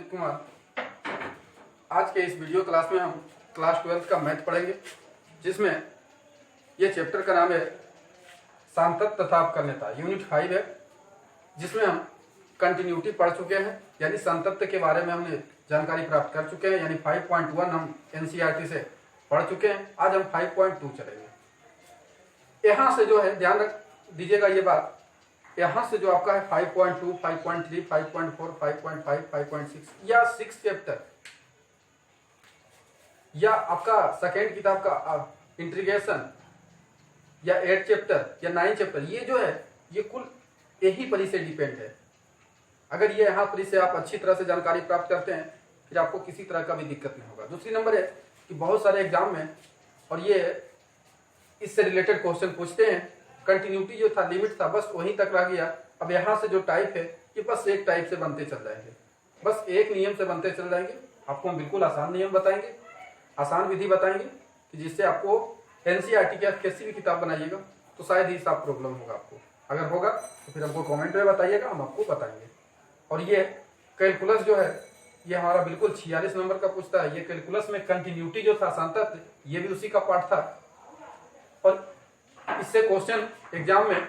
अमित कुमार। आज के इस वीडियो क्लास में हम क्लास 12 का मैथ पढ़ेंगे, जिसमें ये चैप्टर का नाम है सांतत तथा अवकलनीयता। यूनिट 5 है, जिसमें हम कंटिन्यूटी पढ़ चुके हैं, यानी सांतत्य के बारे में हमने जानकारी प्राप्त कर चुके हैं। यानी 5.1 हम एनसीईआरटी से पढ़ चुके हैं। आज हम 5.2 चलेंगे। यहाँ से जो है ध्यान रख दीजिएगा ये बात, यहाँ से जो आपका है 5.2, 5.3, 5.4, 5.5, 5.6 या 6 चैप्टर या आपका सेकेंड किताब का इंटीग्रेशन या 8 चैप्टर या 9 चैप्टर, ये जो है ये कुल यही परी से डिपेंड है। अगर ये यहाँ परी से आप अच्छी तरह से जानकारी प्राप्त करते हैं, फिर आपको किसी तरह का भी दिक्कत नहीं होगा। दूसरी नंबर है कि बहुत सारे एग्जाम में और ये इससे रिलेटेड क्वेश्चन पूछते हैं। कंटिन्यूटी जो था, लिमिट था, बस वहीं तक रह गया। अब यहाँ से जो टाइप है ये बस एक टाइप से बनते चल जाएंगे, बस एक नियम से बनते चल जाएंगे। आपको हम बिल्कुल आसान नियम बताएंगे, आसान विधि बताएंगे कि जिससे आपको एनसीईआरटी की किसी भी किताब बनाइएगा तो शायद ही साफ प्रॉब्लम होगा आपको। अगर होगा तो फिर हमको कमेंट में बताइएगा, हम आपको बताएंगे। और ये कैलकुलस जो है ये हमारा बिल्कुल 46 नंबर का पूछता है। ये कैलकुलस में कंटिन्यूटी जो था, सांतत्य, ये भी उसी का पार्ट था। और इससे क्वेश्चन एग्जाम में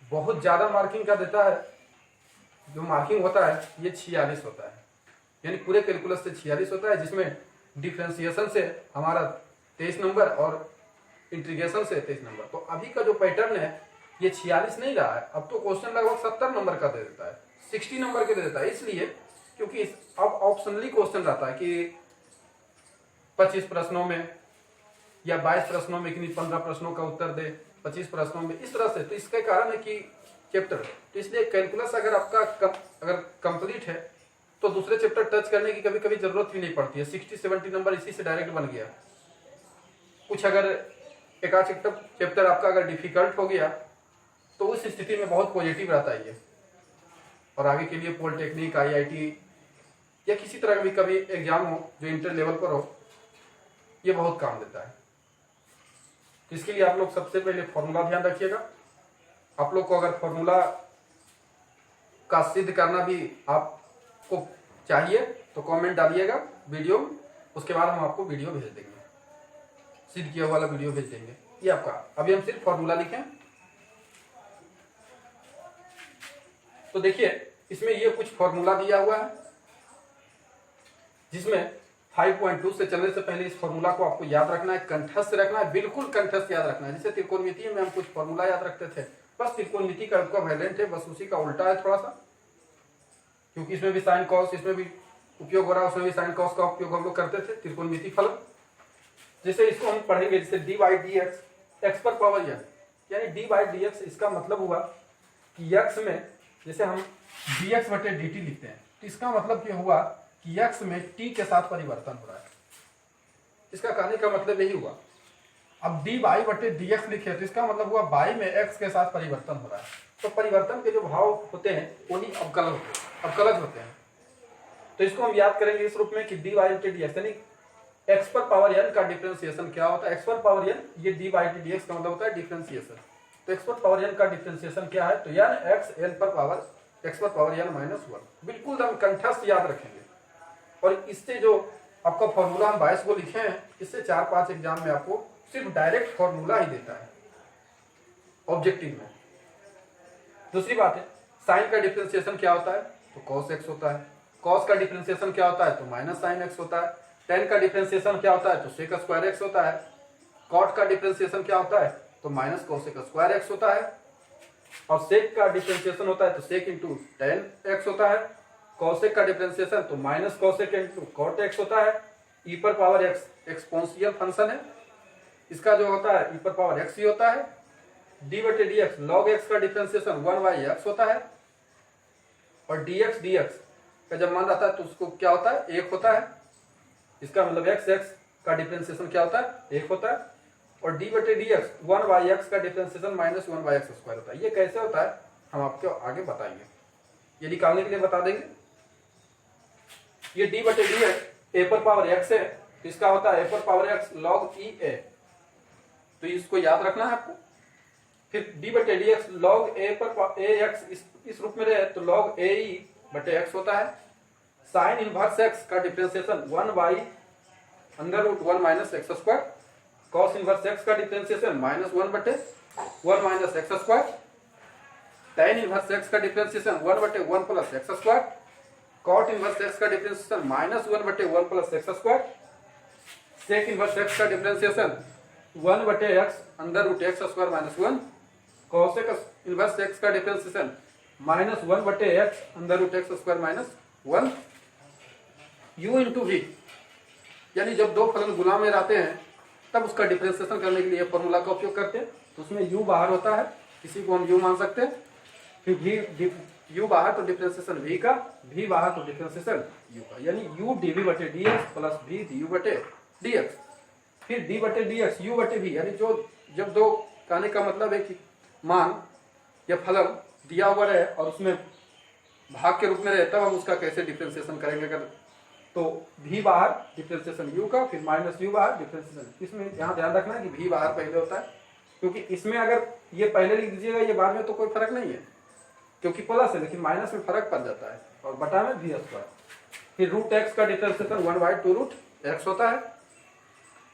बहुत ज्यादा मार्किंग का देता है। जो मार्किंग होता है ये 46 होता है, यानी पूरे कैलकुलस से 46 होता है, जिसमें डिफरेंशिएशन से हमारा 23 नंबर और इंटीग्रेशन से 23 नंबर। तो अभी का जो पैटर्न है ये 46 नहीं रहा है, अब तो क्वेश्चन लगभग 70 नंबर का दे देता है, 60 नंबर के दे देता है। इसलिए क्योंकि अब ऑप्शनली क्वेश्चन रहता है कि 25 प्रश्नों में या 22 प्रश्नों में कि 15 प्रश्नों का उत्तर दे, 25 प्रश्नों में, इस तरह से। तो इसके कारण है कि चैप्टर, तो इसलिए कैलकुलस अगर आपका अगर कंप्लीट है तो दूसरे चैप्टर टच करने की कभी कभी जरूरत भी नहीं पड़ती है। 60-70 नंबर इसी से डायरेक्ट बन गया। कुछ अगर एक आध चैप्टर आपका अगर डिफिकल्ट हो गया तो उस स्थिति में बहुत पॉजिटिव रहता है ये, और आगे के लिए पॉलिटेक्निक, IIT या किसी तरह का भी कभी एग्जाम हो जो इंटर लेवल पर हो, ये बहुत काम देता है। इसके लिए आप लोग सबसे पहले फॉर्मूला ध्यान रखिएगा। आप लोग को अगर फॉर्मूला का सिद्ध करना भी आपको चाहिए तो कमेंट डालिएगा वीडियो, उसके बाद हम आपको वीडियो भेज देंगे, सिद्ध किया वाला वीडियो भेज देंगे। ये आपका अभी हम सिर्फ फॉर्मूला लिखें तो देखिए इसमें ये कुछ फॉर्मूला दिया हुआ है, जिसमें 5.2 से चलने से पहले इस फॉर्मूला को आपको याद रखना है, कंठस्थ रखना है, बिल्कुल कंठस्थ याद रखना है। जैसे त्रिकोणमिति में हम कुछ फॉर्मूला याद रखते थे, बस त्रिकोणमिति का वैलेंट है, बस उसी का उल्टा है थोड़ा सा, क्योंकि इसमें भी साइन कॉस, इसमें भी उपयोग हो रहा है, उसमें भी साइन कॉस का उपयोग हम लोग करते थे, त्रिकोणमिति फलन। जैसे इसको हम पढ़ेंगे, जैसे D by D x, x पर पावर n, यानी डी बाई डी एक्स, इसका मतलब हुआ कि एक्स में जैसे हम dx बटे dt लिखते हैं, तो इसका मतलब क्या हुआ कि x में t के साथ परिवर्तन हो रहा है। इसका कहने का मतलब यही हुआ। अब dy बटे dx लिखे तो इसका मतलब हुआ y में x के साथ परिवर्तन हो रहा है। तो परिवर्तन के जो भाव होते हैं वही अवकलज होते हैं। तो इसको हम याद करेंगे इस रूप में कि dy बटे dx, यानी x पर पावर n का डिफरेंशिएशन क्या होता है। x पर पावर n, ये dy बटे dx का मतलब होता है डिफरेंशिएशन। तो x पर पावर n का डिफरेंशिएशन क्या है, तो यानी x पर पावर n माइनस 1। बिल्कुल हम कंठस्थ याद रखेंगे। और इससे जो आपका फॉर्मूला हम 22 को लिखे हैं, इससे 4-5 एग्जाम में आपको सिर्फ डायरेक्ट फॉर्मूला ही देता है ऑब्जेक्टिव में। दूसरी बात है, साइन का डिफरेंशिएशन क्या होता है, तो cos x होता है। cos का डिफरेंशिएशन क्या होता है, तो माइनस साइन x होता है। tan का डिफरेंशिएशन क्या होता है, तो sec स्क्वायर x होता है। cot का डिफरेंशिएशन क्या होता है, तो माइनस cosec स्क्वायर x होता है। और sec का डिफरेंशिएशन होता है तो sec इंटू tan x होता है। cosec का डिफरेंशिएशन तो minus cosec into cot x होता है। e पर पावर x एक्सपोनेंशियल फंक्शन है, इसका जो होता है e पर पावर x ही होता है। d बटे dx log x का डिफरेंशिएशन 1/x होता है। और dx का जब मान आता है तो उसको क्या होता है, 1 होता है। इसका मतलब x का डिफरेंशिएशन क्या होता है, 1 होता है। और d बटे dx 1/x का डिफरेंशिएशन माइनस 1/x स्क्वायर होता है। ये कैसे होता है हम आपको आगे बताएंगे, ये निकालने के लिए बता देंगे। ये d बटे dx a पर पावर x है, तो इसका होता है a पर power x log e a, तो इसको याद रखना है आपको। फिर d बटे dx log a पर ax इस रूप में रहे तो log a e बटे x होता है। साइन इनवर्स एक्स का differentiation 1/√1 minus x square, cos inverse x का differentiation -1/1 minus x square, tan inverse x का differentiation 1/1 plus x square, cot inverse x का differentiation -1/1 plus x square, sec inverse x का differentiation 1/x square minus 1, cosec inverse x का differentiation -1/x square minus 1, u into v, यानी जब दो फलन गुना में रहते हैं तब उसका डिफरेंशिएशन करने के लिए फॉर्मूला का उपयोग करते हैं। तो उसमें u बाहर होता है, इसी को हम u मान सकते हैं, फिर v u बाहर तो डिफरेंशिएशन v का, v बाहर तो डिफरेंशिएशन u का, यानी u dv/dx plus v du/dx, फिर d/dx u/v, यानी जो जब दो कहने का मतलब है कि मान या फलन दिया हुआ रहे और उसमें भाग के रूप में रहे तब हम उसका कैसे डिफरेंशिएशन करेंगे। अगर तो v बाहर डिफरेंशिएशन u का, फिर माइनस u बाहर डिफरेंशिएशन, इसमें यहाँ ध्यान रखना है कि v बाहर पहले होता है, क्योंकि इसमें अगर ये पहले लिख दीजिएगा ये बाद में तो कोई फर्क नहीं है, क्योंकि प्लस है, लेकिन माइनस में फर्क पड़ जाता है, और बटा में v स्क्वायर, फिर √x का डिफरेंशिएशन 1/2√x होता है।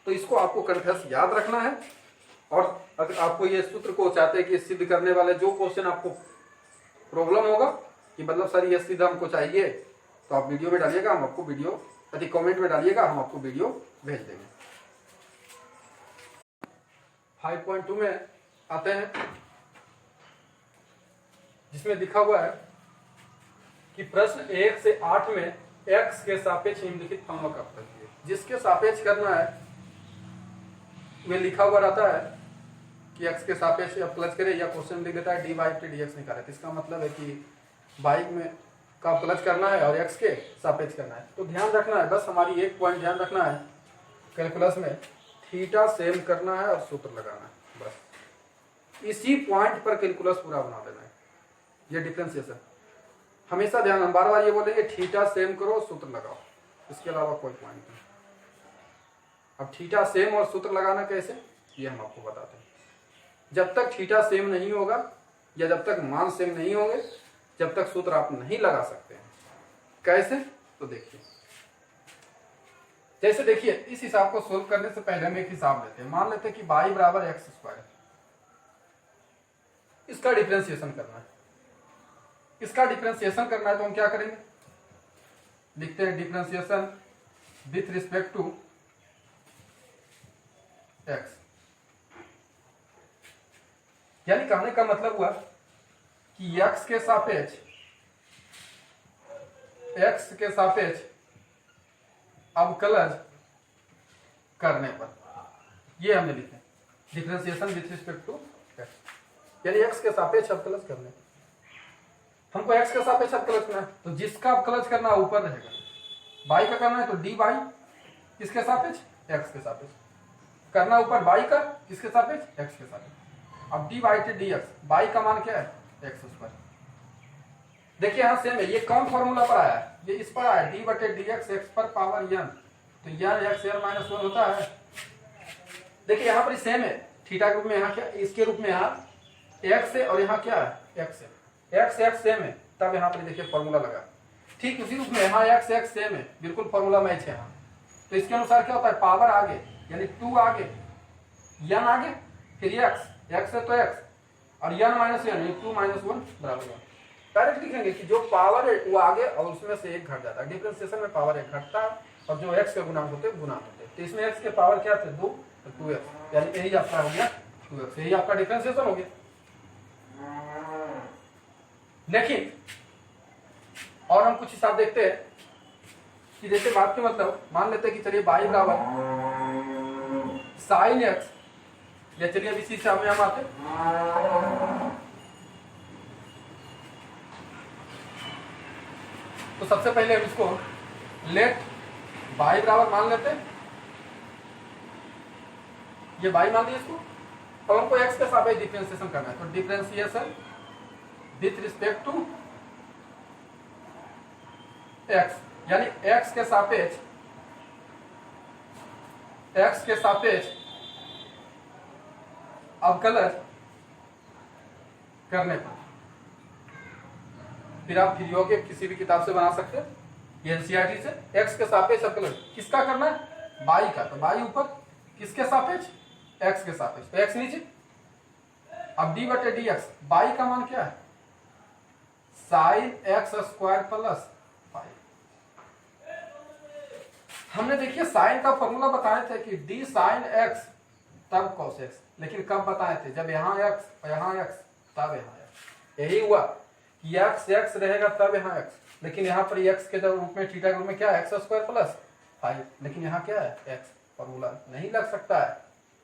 तो इसको आपको कंठस्थ याद रखना है, और अगर आपको ये सूत्र को चाहते हैं कि सिद्ध करने वाले जो क्वेश्चन आपको प्रॉब्लम होगा कि मतलब सर ये सिद्ध हमको चाहिए, तो आप वीडियो में डालिएगा, हम आपको वीडियो यदि कमेंट में डालिएगा, हम आपको वीडियो भेज देंगे। 5.2 में आते हैं, जिसमें लिखा हुआ है कि प्रश्न 1 से 8 में x के सापेक्ष निम्नलिखित फलनों का प्रतिनिधित्व, जिसके सापेक्ष करना है वे लिखा हुआ रहता है कि x के सापेक्ष या प्लस करे, या क्वेश्चन लिख देता है dy/dx निकाले। इसका मतलब है कि बाइक में का प्लस करना है और x के सापेक्ष करना है। तो ध्यान रखना है, बस हमारी एक पॉइंट ध्यान रखना है, कैलकुलस में थीटा सेम करना है और सूत्र लगाना है, बस इसी पॉइंट पर कैलकुलस पूरा बना देना है। ये डिफरेंशिएशन हमेशा ध्यान, हम बार बार ये बोलेंगे थीटा सेम करो सूत्र लगाओ, इसके अलावा कोई पॉइंट नहीं। अब थीटा सेम और सूत्र लगाना कैसे, ये हम आपको बताते हैं। जब तक थीटा सेम नहीं होगा या जब तक मान सेम नहीं होंगे, जब तक सूत्र आप नहीं लगा सकते हैं। कैसे, तो देखिए, जैसे देखिए इस हिसाब को सोल्व करने से पहले हम एक हिसाब लेते हैं। मान लेते हैं कि y बराबर x स्क्वायर, इसका डिफरेंशिएशन करना है। इसका डिफरेंशिएशन करना है तो हम क्या करेंगे, लिखते हैं differentiation with respect to x, यानी कहने का मतलब हुआ कि x के सापेक्ष अवकलज करने पर, ये हमने लिखा है differentiation with respect to x, यानी x के सापेक्ष अवकलज करने। हमको x के सापेक्ष अवकलज करना है, तो जिसका अवकलज करना ऊपर रहेगा, y का करना है तो dy किसके सापेक्ष, x के सापेक्ष करना, ऊपर y का किसके सापेक्ष, x के सापेक्ष। अब dy/dx, y का मान क्या है, x स्क्वायर। देखिए यहाँ सेम है, ये कौन फॉर्मूला पर आया है, ये इस पर आया d/dx x पर पावर n, तो यह x n - 1 होता है। देखिए यहाँ पर सेम है, थीटा के रूप में यहाँ क्या, इसके रूप में यहाँ x है और यहाँ क्या है, x है, x सेम है, तब यहाँ पर देखिए फॉर्मूला लगा। ठीक उसी रूप में यहाँ x सेम है, बिल्कुल फॉर्मूला मैच है यहाँ। तो इसके अनुसार क्या होता है, पावर आगे यानी 2 आगे, n आगे, फिर x है तो x, और n - 1 यानी 2 - 1 बराबर 1। डायरेक्ट लिखेंगे कि जो पावर है वो आगे और उसमें से एक घट जाता है। डिफरेंशिएशन में पावर एक घटता है और जो x के गुणांक होते हैं गुणांक होते हैं। तो इसमें x के पावर क्या थे, 2, तो 2x, यानी यही आपका हो गया 2x, यही आपका डिफरेंशिएशन हो गया। लेकिन और हम कुछ हिसाब देखते हैं कि जैसे बात के मतलब मान लेते हैं कि चलिए y बराबर sin x, या चलिए अब इसी हिसाब में हम आते हैं, तो सबसे पहले हम इसको लेट y बराबर मान लेते हैं, ये y मान लिया इसको, और हमको x के सापेक्ष डिफरेंशिएशन करना है। तो differentiation with respect to x, यानी x के सापेक्ष अवकलज करने पर, फिर आप वीडियो के किसी भी किताब से बना सकते हैं, ये एनसीईआरटी से एक्स के सापेक्ष अवकलन किसका करना है, बाई का। तो बाई ऊपर किसके सापेक्ष, एक्स के सापेक्ष, तो एक्स नीचे। अब डी बटे डी एक्स, बाई का मान क्या है, sine x square plus five. हमने देखिए साइन का फॉर्मूला बताए थे कि डी साइन एक्स तब कॉस एक्स, लेकिन कब बताए थे, जब यहाँ एक्स और यहाँ एक्स तब यहाँ एक्स। यही हुआ कि एक्स एक्स रहेगा तब यहाँ एक्स, लेकिन यहाँ पर एक्स के रूप में थीटा के रूप में क्या है, एक्स स्क्वायर प्लस फाइव, लेकिन यहाँ क्या है एक्स, फॉर्मूला नहीं लग सकता है।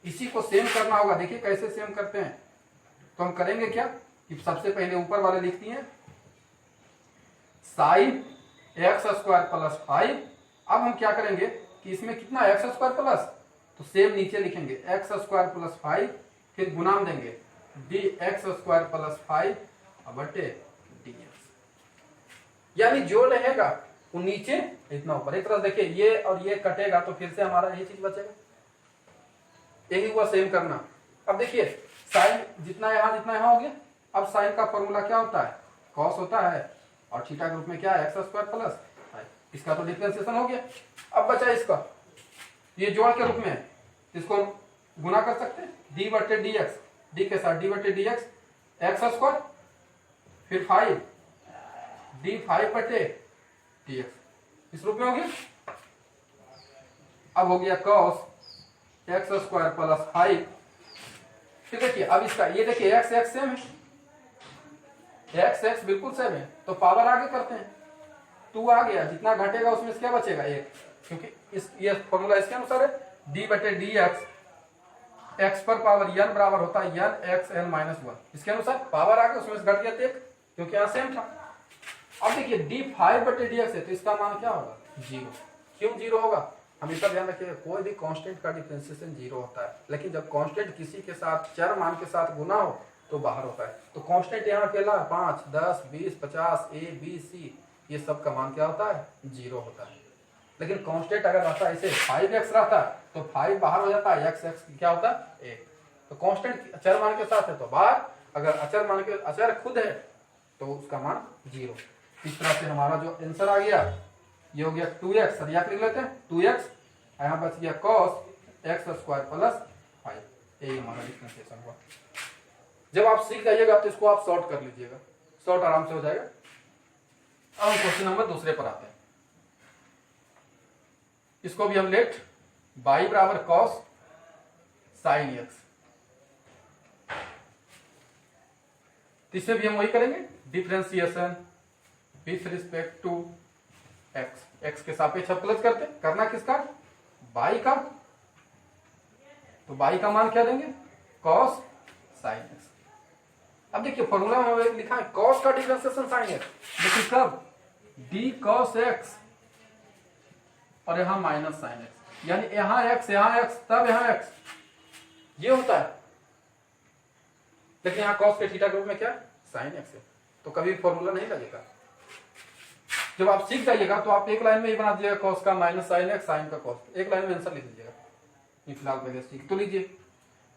इसी को सेम करना होगा। देखिए कैसे सेम करते हैं, तो हम करेंगे क्या कि सबसे पहले ऊपर वाले लिखती हैं sine x square plus five. अब हम क्या करेंगे कि इसमें कितना एक्स स्क्वायर प्लस, तो सेम नीचे लिखेंगे एक्स स्क्वायर प्लस फाइव, फिर गुणाम देंगे D x square plus five बटे डी एक्स, यानी जो रहेगा वो नीचे इतना ऊपर। एक तरह देखिए ये और ये कटेगा तो फिर से हमारा यही चीज बचेगा। यही हुआ सेम करना। अब देखिए साइन जितना यहाँ हो गया। अब साइन का फॉर्मूला क्या होता है, कॉस होता है, और थीटा के रूप में क्या है, एक्स स्क्वायर प्लस फाइव। इसका तो डिफरेंशिएशन हो गया। अब बचा इसका, ये जोड़ के रूप में है, इसको गुना कर सकते हैं डी बटे डी एक्स, डी के साथ डी बटे डी एक्स, एक्स स्क्वायर फिर फाइव डी फाइव बटे डी एक्स, इस रूप में हो गया। अब हो गया cos x square plus five. फिर देखिए अब इसका, ये देखिए एक्स एक्स सेम है, एक्स एक्स बिल्कुल सेम है, तो पावर आगे करते हैं, टू आ गया, जितना घटेगा उसमें से क्या बचेगा एक, क्योंकि इस ये फॉर्मूला इसके अनुसार है डी बटे डी एक्स, एक्स पर पावर एन बराबर होता है n x n minus one. इसके अनुसार पावर आगे उसमें से घट गया एक, क्योंकि यहाँ सेम था। अब देखिए डी फाइव बटे डी एक्स है, तो इसका मान क्या होगा, जीरो। क्यों जीरो होगा, हमेशा ध्यान रखिएगा कोई भी कांस्टेंट का डिफरेंशिएशन जीरो होता है, लेकिन जब कांस्टेंट किसी के साथ चर मान के साथ गुना हो तो बाहर होता है। तो कांस्टेंट यहाँ अकेला 5, 10, 20, 50, ए बी सी, ये सब का मान क्या होता है, जीरो होता है। लेकिन कांस्टेंट अगर रहता है ऐसे 5x रहता है तो 5 बाहर हो जाता है, x क्या होता है 1। तो कांस्टेंट अचर मान के साथ है तो बाहर, अगर अचर मान के अचर खुद है तो उसका मान जीरो। इस तरह से हमारा जो आंसर आ गया ये हो गया 2x, सरिया लिख लेते हैं 2x, यहाँ बच गया cos एक्स स्क्वायर प्लस 5। यही हमारा डिफरेंशिएशन हुआ। जब आप सीख जाइएगा तो इसको आप सॉर्ट कर लीजिएगा, सॉर्ट आराम से हो जाएगा। अब हम क्वेश्चन नंबर दूसरे पर आते हैं। इसको भी हम लेट बाई बराबर कॉस साइन एक्स, इससे भी हम वही करेंगे differentiation with respect to x, x के सापेक्ष अवकलन करते, करना किसका, बाई का। तो बाई का मान क्या देंगे, कॉस साइन एक्स। अब देखिए फॉर्मूला में लिखा है कॉस का डिफरेंशिएशन साइन एक्स, लेकिन कब, डी कॉस एक्स और यहां माइनस साइन एक्स, यानी यहां एक्स तब यहां एक्स, ये होता है। लेकिन यहां कॉस के थीटा के रूप में क्या साइन एक्स है, तो कभी फॉर्मूला नहीं लगेगा। जब आप सीख जाइएगा तो आप एक लाइन में ही बना दीजिएगा कॉस का माइनस साइन एक्स, साइन का कॉस, एक लाइन में आंसर लिख लीजिएगा। फिलहाल पहले सीख तो लीजिए।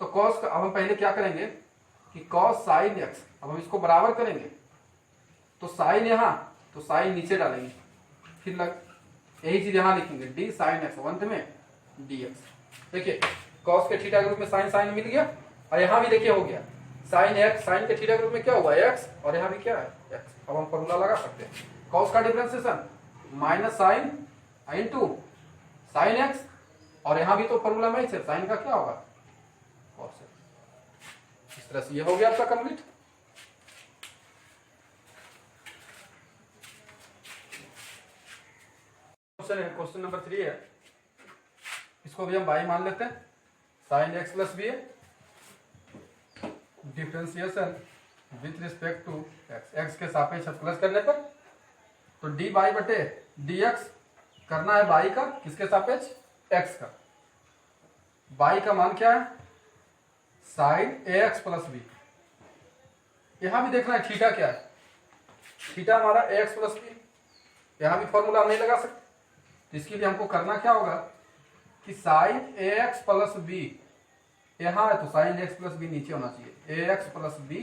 तो कॉस का अब हम पहले क्या करेंगे कि कॉस साइन एक्स, अब हम इसको बराबर करेंगे तो साइन यहां, तो साइन नीचे डालेंगे, फिर यही चीज यहां लिखेंगे डी साइन एक्स, अंत में डी एक्स। देखिए कॉस के थीटा के रूप में साइन साइन मिल गया, और यहां भी देखिए हो गया साइन एक्स, साइन के थीटा के रूप में क्या हुआ एक्स, और यहां भी क्या है एक्स। अब हम फॉर्मूला लगा सकते हैं कॉस का differentiation minus sine into sine x, और यहां भी तो फॉर्मूला में ही है साइन का क्या होगा कॉस एक्स। इस तरह से ये हो गया आपका कंप्लीट। क्वेश्चन नंबर 3 है, इसको भी हम बाई मान लेते हैं, साइन एक्स प्लस बी है, differentiation with respect to x, x के सापेक्ष अवकलन करने पर, तो डी बाई बटे डी एक्स करना है बाई का, किसके सापेक्ष एक्स का। बाई का मान क्या है, साइन ए एक्स प्लस बी। यहां भी देखना है थीटा क्या है, थीटा हमारा ए एक्स प्लस बी, यहां भी फॉर्मूला नहीं लगा सकते, तो इसके लिए हमको करना क्या होगा कि साइन ए एक्स प्लस बी, यहां है तो साइन एक्स प्लस बी नीचे होना चाहिए, ए एक्स प्लस बी,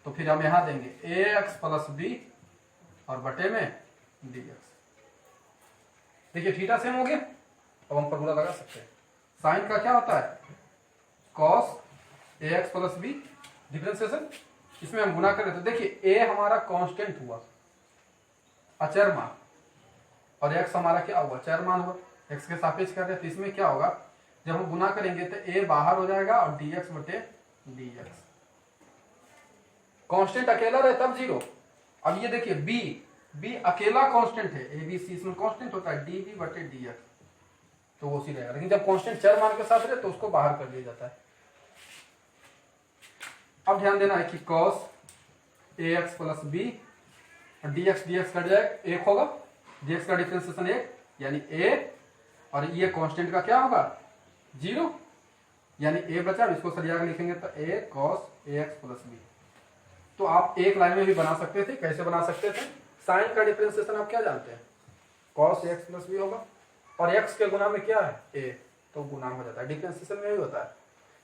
तो फिर हम यहां देंगे ए एक्स प्लस बी और बटे में डी एक्स। देखिए थीटा सेम हो गया। अब हम फॉर्मूला लगा सकते हैं। साइन का क्या होता है, cos ax plus b differentiation, इसमें हम गुना करें तो देखिए a हमारा कांस्टेंट हुआ, अचर मान, और x हमारा क्या हुआ, चर मान हुआ। x के सापेक्ष कर रहे हैं तो इसमें क्या होगा, जब हम गुना करेंगे तो a बाहर हो जाएगा और dx बटे dx। कांस्टेंट अकेला रहे तब जीरो। अब ये देखिए b अकेला कांस्टेंट है, a b c इसमें कांस्टेंट होता है db बटे dx, तो वो उसी रहेगा। लेकिन जब कांस्टेंट चर मान के साथ रहे तो उसको बाहर कर दिया जाता है। अब ध्यान देना है कि cos ax प्लस बी और dx कट जाएगा, एक होगा, dx का डिफरेंशिएशन एक यानी a, और ये कांस्टेंट का क्या होगा, जीरो, यानी a बचा। इसको सरिया के लिखेंगे तो a cos ax plus b. तो आप एक लाइन में भी बना सकते थे। कैसे बना सकते थे, साइन का डिफरेंशिएशन आप क्या जानते हैं, cos ax प्लस बी होगा, और x के गुना में क्या है a, तो गुणांक हो जाता है। डिफरेंशिएशन में भी होता है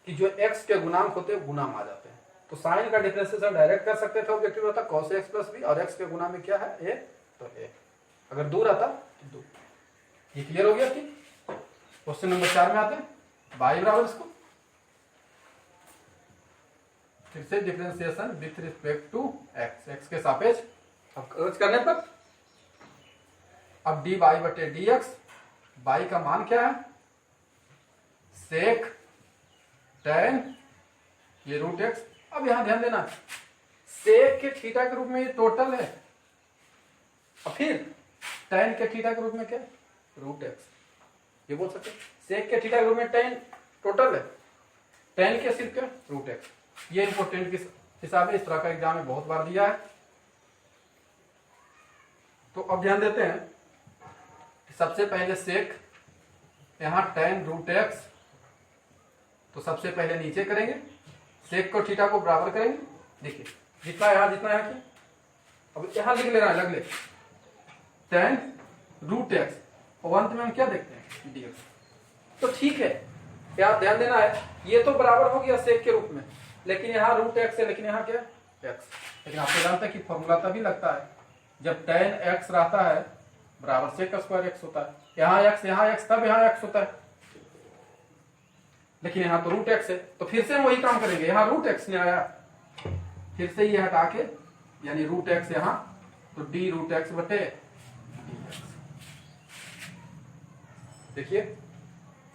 कि जो x के गुणांक होते हैं गुणांक आ जाते हैं। तो साइन का डिफरेंशिएशन डायरेक्ट कर सकते थे, ऑब्जेक्टिव होता cos ax प्लस बी, और x के गुना में क्या है a, तो a। अगर दूर आता तो दूर। ये क्लियर हो गया कि क्वेश्चन नंबर 4 में आते हैं y बराबर इसको फिर से differentiation with respect to x, x के सापेक्ष। अब खर्च करने पर अब dy बटे dx, y का मान क्या है, सेक tan ये रूट x। अब यहां ध्यान देना, सेक के थीटा के रूप में ये टोटल है, और फिर tan के थीटा के रूप में क्या, रूट x। ये बोल सकते हैं सेक के थीटा के रूप में tan टोटल है, tan के सिर्फ क्या, रूट x। ये इंपॉर्टेंट किस हिसाब है, इस तरह का एग्जाम में बहुत बार दिया है। तो अब ध्यान देते हैं, सबसे पहले सेक, यहां tan रूट x, तो सबसे पहले नीचे करेंगे, सेक को थीटा को बराबर करेंगे। देखिए जितना यहां की, अब यहां लिख लेना है, लग ले tan रूट x, और अंत में हम क्या देखते हैं dx। तो ठीक है, क्या ध्यान देना है, ये तो बराबर हो गया सेक के रूप में, लेकिन यहाँ रूट x है, लेकिन यहाँ क्या x। लेकिन आपको जानते हैं कि फॉर्मूला तभी लगता है जब tan x रहता है बराबर सेक स्क्वायर x होता है। यहाँ x तब यहाँ x होता है, लेकिन यहाँ तो रूट x है। तो फिर से हम वही काम करेंगे, यहाँ रूट x ने आया, फिर से ये हटा के यानी रूट x यहाँ, तो d रूट x बटे dx। देखिए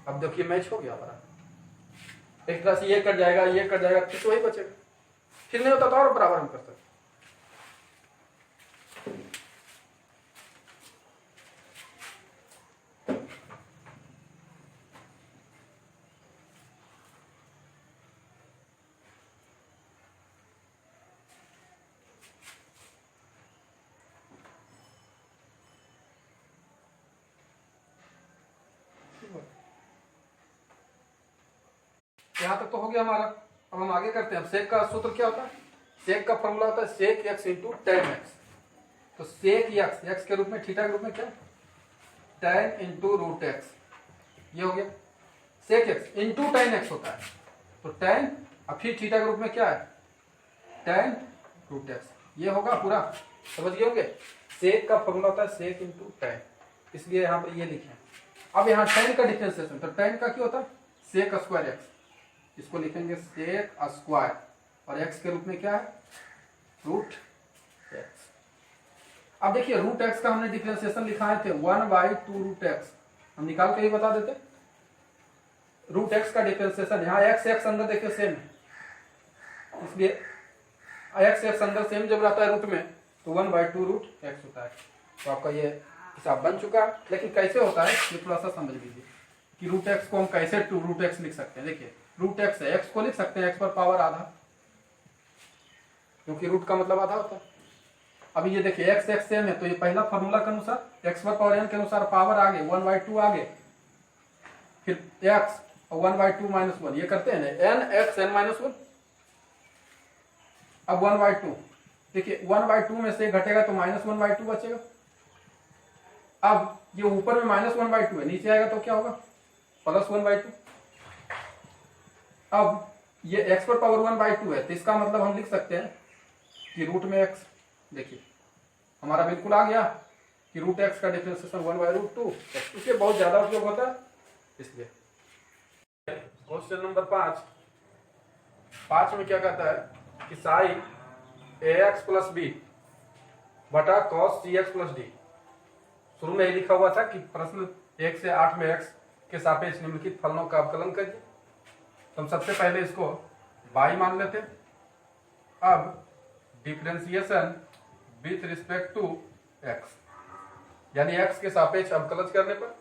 अब देखिए मैच हो गया हमारा, एक तरह से ये कट जाएगा, ये कट जाएगा, फिर तो वही बचेगा। फिर नहीं होता तो और बराबर हम कर सकते। यहां तक तो हो गया हमारा। अब हम आगे करते हैं। अब सेक का सूत्र क्या होता है, सेक का फॉर्मूला होता है सेक x इंटू टेन एक्स। तो सेक x के रूप में, थीटा के रूप में क्या, tan इंटू रूट एक्स, ये हो गया। सेक x इंटू tan x होता है, तो tan, अब फिर थीटा के रूप में क्या है, tan रूट एक्स, ये होगा पूरा। समझ गए होंगे, सेक का फॉर्मूला होता है सेक इंटू tan, इसलिए यहां पर ये लिखे। अब यहाँ tan का डिफरेंशिएशन, तो tan का क्या होता है सेक स्क्वायर x, इसको लिखेंगे सेक स्क्वायर, और x के रूप में क्या है रूट x। अब देखिए रूट x का हमने डिफरेंशिएशन लिखाए थे 1/2 रूट x, हम निकाल के ही बता देते। रूट x का डिफरेंशिएशन, यहाँ x अंदर देखिए सेम है, इसलिए x अंदर सेम जब रहता है रूट में तो 1/2 रूट x होता है। तो आपका ये हिसाब बन चुका है। लेकिन कैसे होता है ये थोड़ा सा समझ लीजिए कि रूट x को हम कैसे रूट x लिख सकते हैं। देखिए रूट x है, x को लिख सकते हैं x पर पावर आधा, क्योंकि रूट का मतलब आधा होता है। अभी ये देखिए x सेम है, तो ये पहला फॉर्मूला के अनुसार x पर पावर n के अनुसार पावर आगे 1/2 आगे, फिर x और 1/2 माइनस 1, ये करते हैं ना n x n माइनस 1। अब 1/2, देखिए 1/2 में से घटेगा तो -1/2 बचेगा। अब ये ऊपर में -1/2 है, नीचे आएगा तो क्या होगा +1/2। अब ये x पर पावर 1/2 है, तो इसका मतलब हम लिख सकते हैं कि रूट में x, देखिए हमारा बिल्कुल आ गया कि रूट एक्स का डिफरेंशिएशन 1/√2, इसलिए बहुत ज्यादा उपयोग होता है इसलिए। क्वेश्चन नंबर 5 में क्या कहता है कि साइन ax प्लस बी बटा cos cx प्लस डी। शुरू में ही लिखा हुआ था कि प्रश्न 1 से 8 में x के सापेक्ष निम्नलिखित फलनों का अवकलन करिए। तो हम सबसे पहले इसको y मान लेते। अब differentiation with respect to x, यानी x के सापेक्ष अवकलन करने पर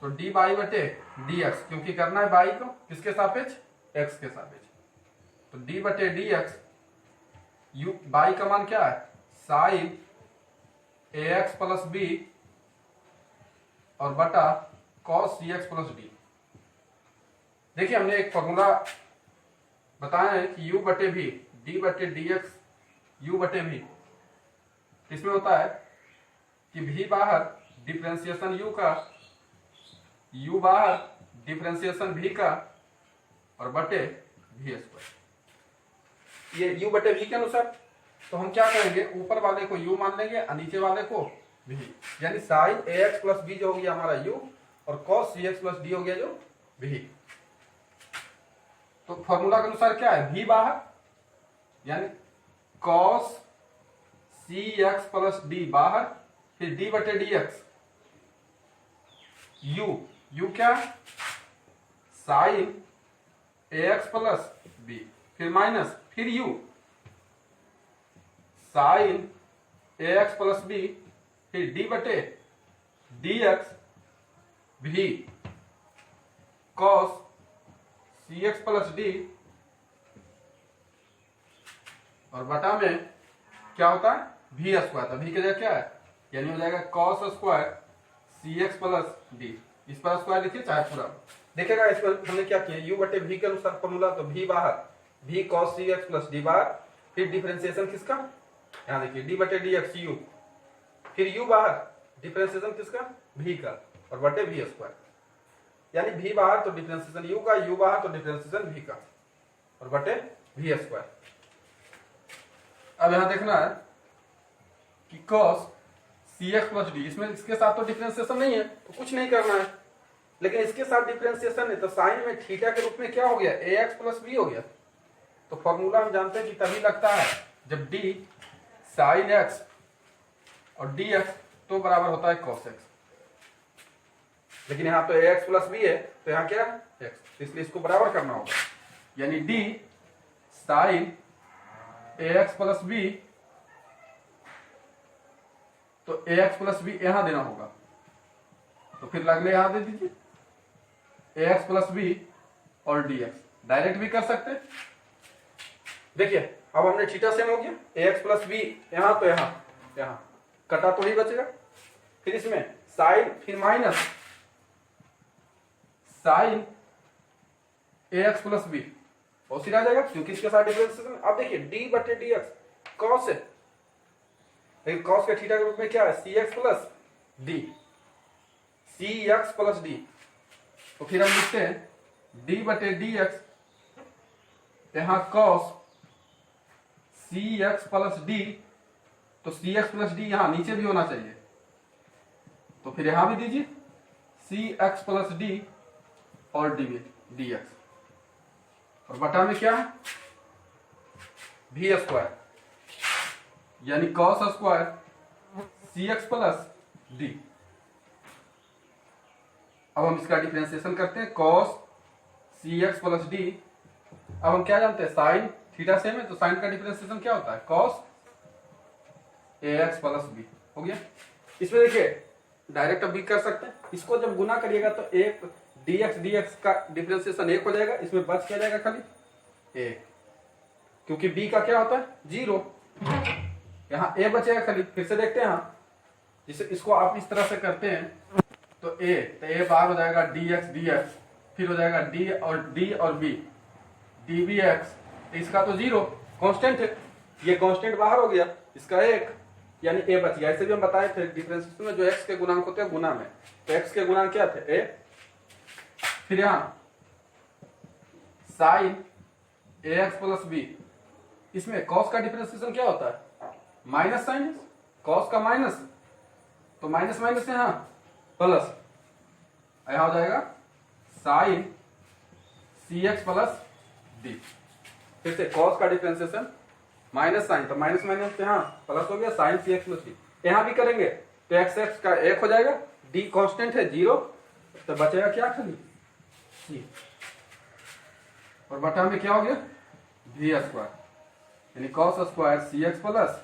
तो dy बटे dx, क्योंकि करना है y को किसके सापेक्ष, x के सापेक्ष, तो d बटे dx u y का मान क्या है साइन ax प्लस बी और बटा cos cx प्लस डी। देखिए हमने एक फॉर्मूला बताया है कि u बटे भी d बटे dx u बटे भी, इसमें होता है कि v बाहर डिफरेंशिएशन u का, u बाहर डिफरेंशिएशन v का और बटे v स्क्वायर, ये u बटे v के अनुसार। तो हम क्या करेंगे, ऊपर वाले को u मान लेंगे और नीचे वाले को v, यानी साइन ax प्लस b जो हो गया हमारा u और cos cx प्लस d हो गया जो v। तो फॉर्मूला के अनुसार क्या है, v बाहर यानी cos cx प्लस d बाहर, फिर d बटे dx u क्या साइन ax प्लस b, फिर माइनस, फिर u sine ax plus b, फिर d बटे dx v cos cx plus d, और बटा में क्या होता है v स्क्वायर, तो v की जगह क्या है, यानी हो जाएगा cos square cx plus d। इस पर स्क्वायर लिखिए चाहे पूरा, देखेगा इस पर हमने क्या किया, u बटे v के अनुसार फॉर्मूला, तो v बाहर v cos cx plus d बाहर, फिर डिफरेंशिएशन किसका, यहाँ देखिए d बटे dx u, फिर u बाहर डिफरेंशिएशन किसका v का और बटे v स्क्वायर, यानी v बाहर तो डिफरेंशिएशन u का, u बाहर तो डिफरेंशिएशन v का और बटे v स्क्वायर। अब यहां देखना है कि cos cx प्लस d, इसमें इसके साथ तो डिफरेंशिएशन नहीं है तो कुछ नहीं करना है, लेकिन इसके साथ डिफरेंशिएशन है तो साइन में थीटा के रूप में क्या हो गया ax प्लस b हो गया। तो फॉर्मूला हम जानते हैं कि तभी लगता है जब d साइन x और dx तो बराबर होता है cos x, लेकिन यहाँ तो ax प्लस b है तो यहाँ क्या x, इसलिए इसको बराबर करना होगा, यानी d sine ax plus b, तो ax प्लस b यहां देना होगा, तो फिर लगले यहां दे दीजिए ax प्लस b और dx, डायरेक्ट भी कर सकते हैं। देखिए अब हमने थीटा सेम हो गया, ax प्लस b यहां तो यहां कटा तो ही बचेगा, फिर इसमें साइन, फिर minus sine ax plus b और सिर आ जाएगा क्योंकि इसके साथ डिफरेंशिएशन। अब देखिए d बटे dx cos है, लेकिन cos के थीटा के रूप में क्या है cx plus d, cx plus d, तो फिर हम लिखते हैं d बटे dx यहां cos cx प्लस d, तो cx प्लस d यहां नीचे भी होना चाहिए, तो फिर यहां भी दीजिए cx प्लस d और dx, और बटा में क्या है v स्क्वायर, यानी cos square cx plus d। अब हम इसका डिफरेंशिएशन करते हैं cos cx प्लस d। अब हम क्या जानते हैं साइन थीटा सेम है तो साइन का डिफरेंशिएशन क्या होता है cos ax प्लस b हो गया। इसमें देखिए डायरेक्ट अब भी कर सकते हैं, इसको जब गुना करिएगा तो एक dx का डिफरेंशिएशन 1 हो जाएगा, इसमें बच क्या जाएगा खाली 1, क्योंकि b का क्या होता है 0, यहाँ a बचेगा खाली। फिर से देखते हैं यहाँ, जिसे इसको आप इस तरह से करते हैं तो a बाहर हो जाएगा dx, फिर हो जाएगा d और b dbx, इसका तो 0 कांस्टेंट है, ये कांस्टेंट बाहर हो गया, इसका 1 यानी a बच गया। ऐसे भी हम बताए थे डिफरेंशिएशन में जो x के गुणांक होते हैं गुना में, तो x के गुणांक क्या थे a, फिर यहाँ साइन ax प्लस b, इसमें cos का डिफरेंशिएशन क्या होता है माइनस साइन, कॉस का माइनस, तो माइनस माइनस यहाँ प्लस, यहाँ हो जाएगा साइन सी एक्स प्लस डी। फिर से कॉस का डिफरेंशिएशन माइनस साइन, तो माइनस माइनस यहाँ प्लस हो गया साइन सी एक्स प्लस डी। यहाँ भी करेंगे तो एक्स एक्स का एक हो जाएगा, डी कांस्टेंट है 0, तो बचेगा क्या खाली सी, और बटा में क्या हो गया वी स्क्वायर, यानी कॉस स्क्वायर सी एक्स प्लस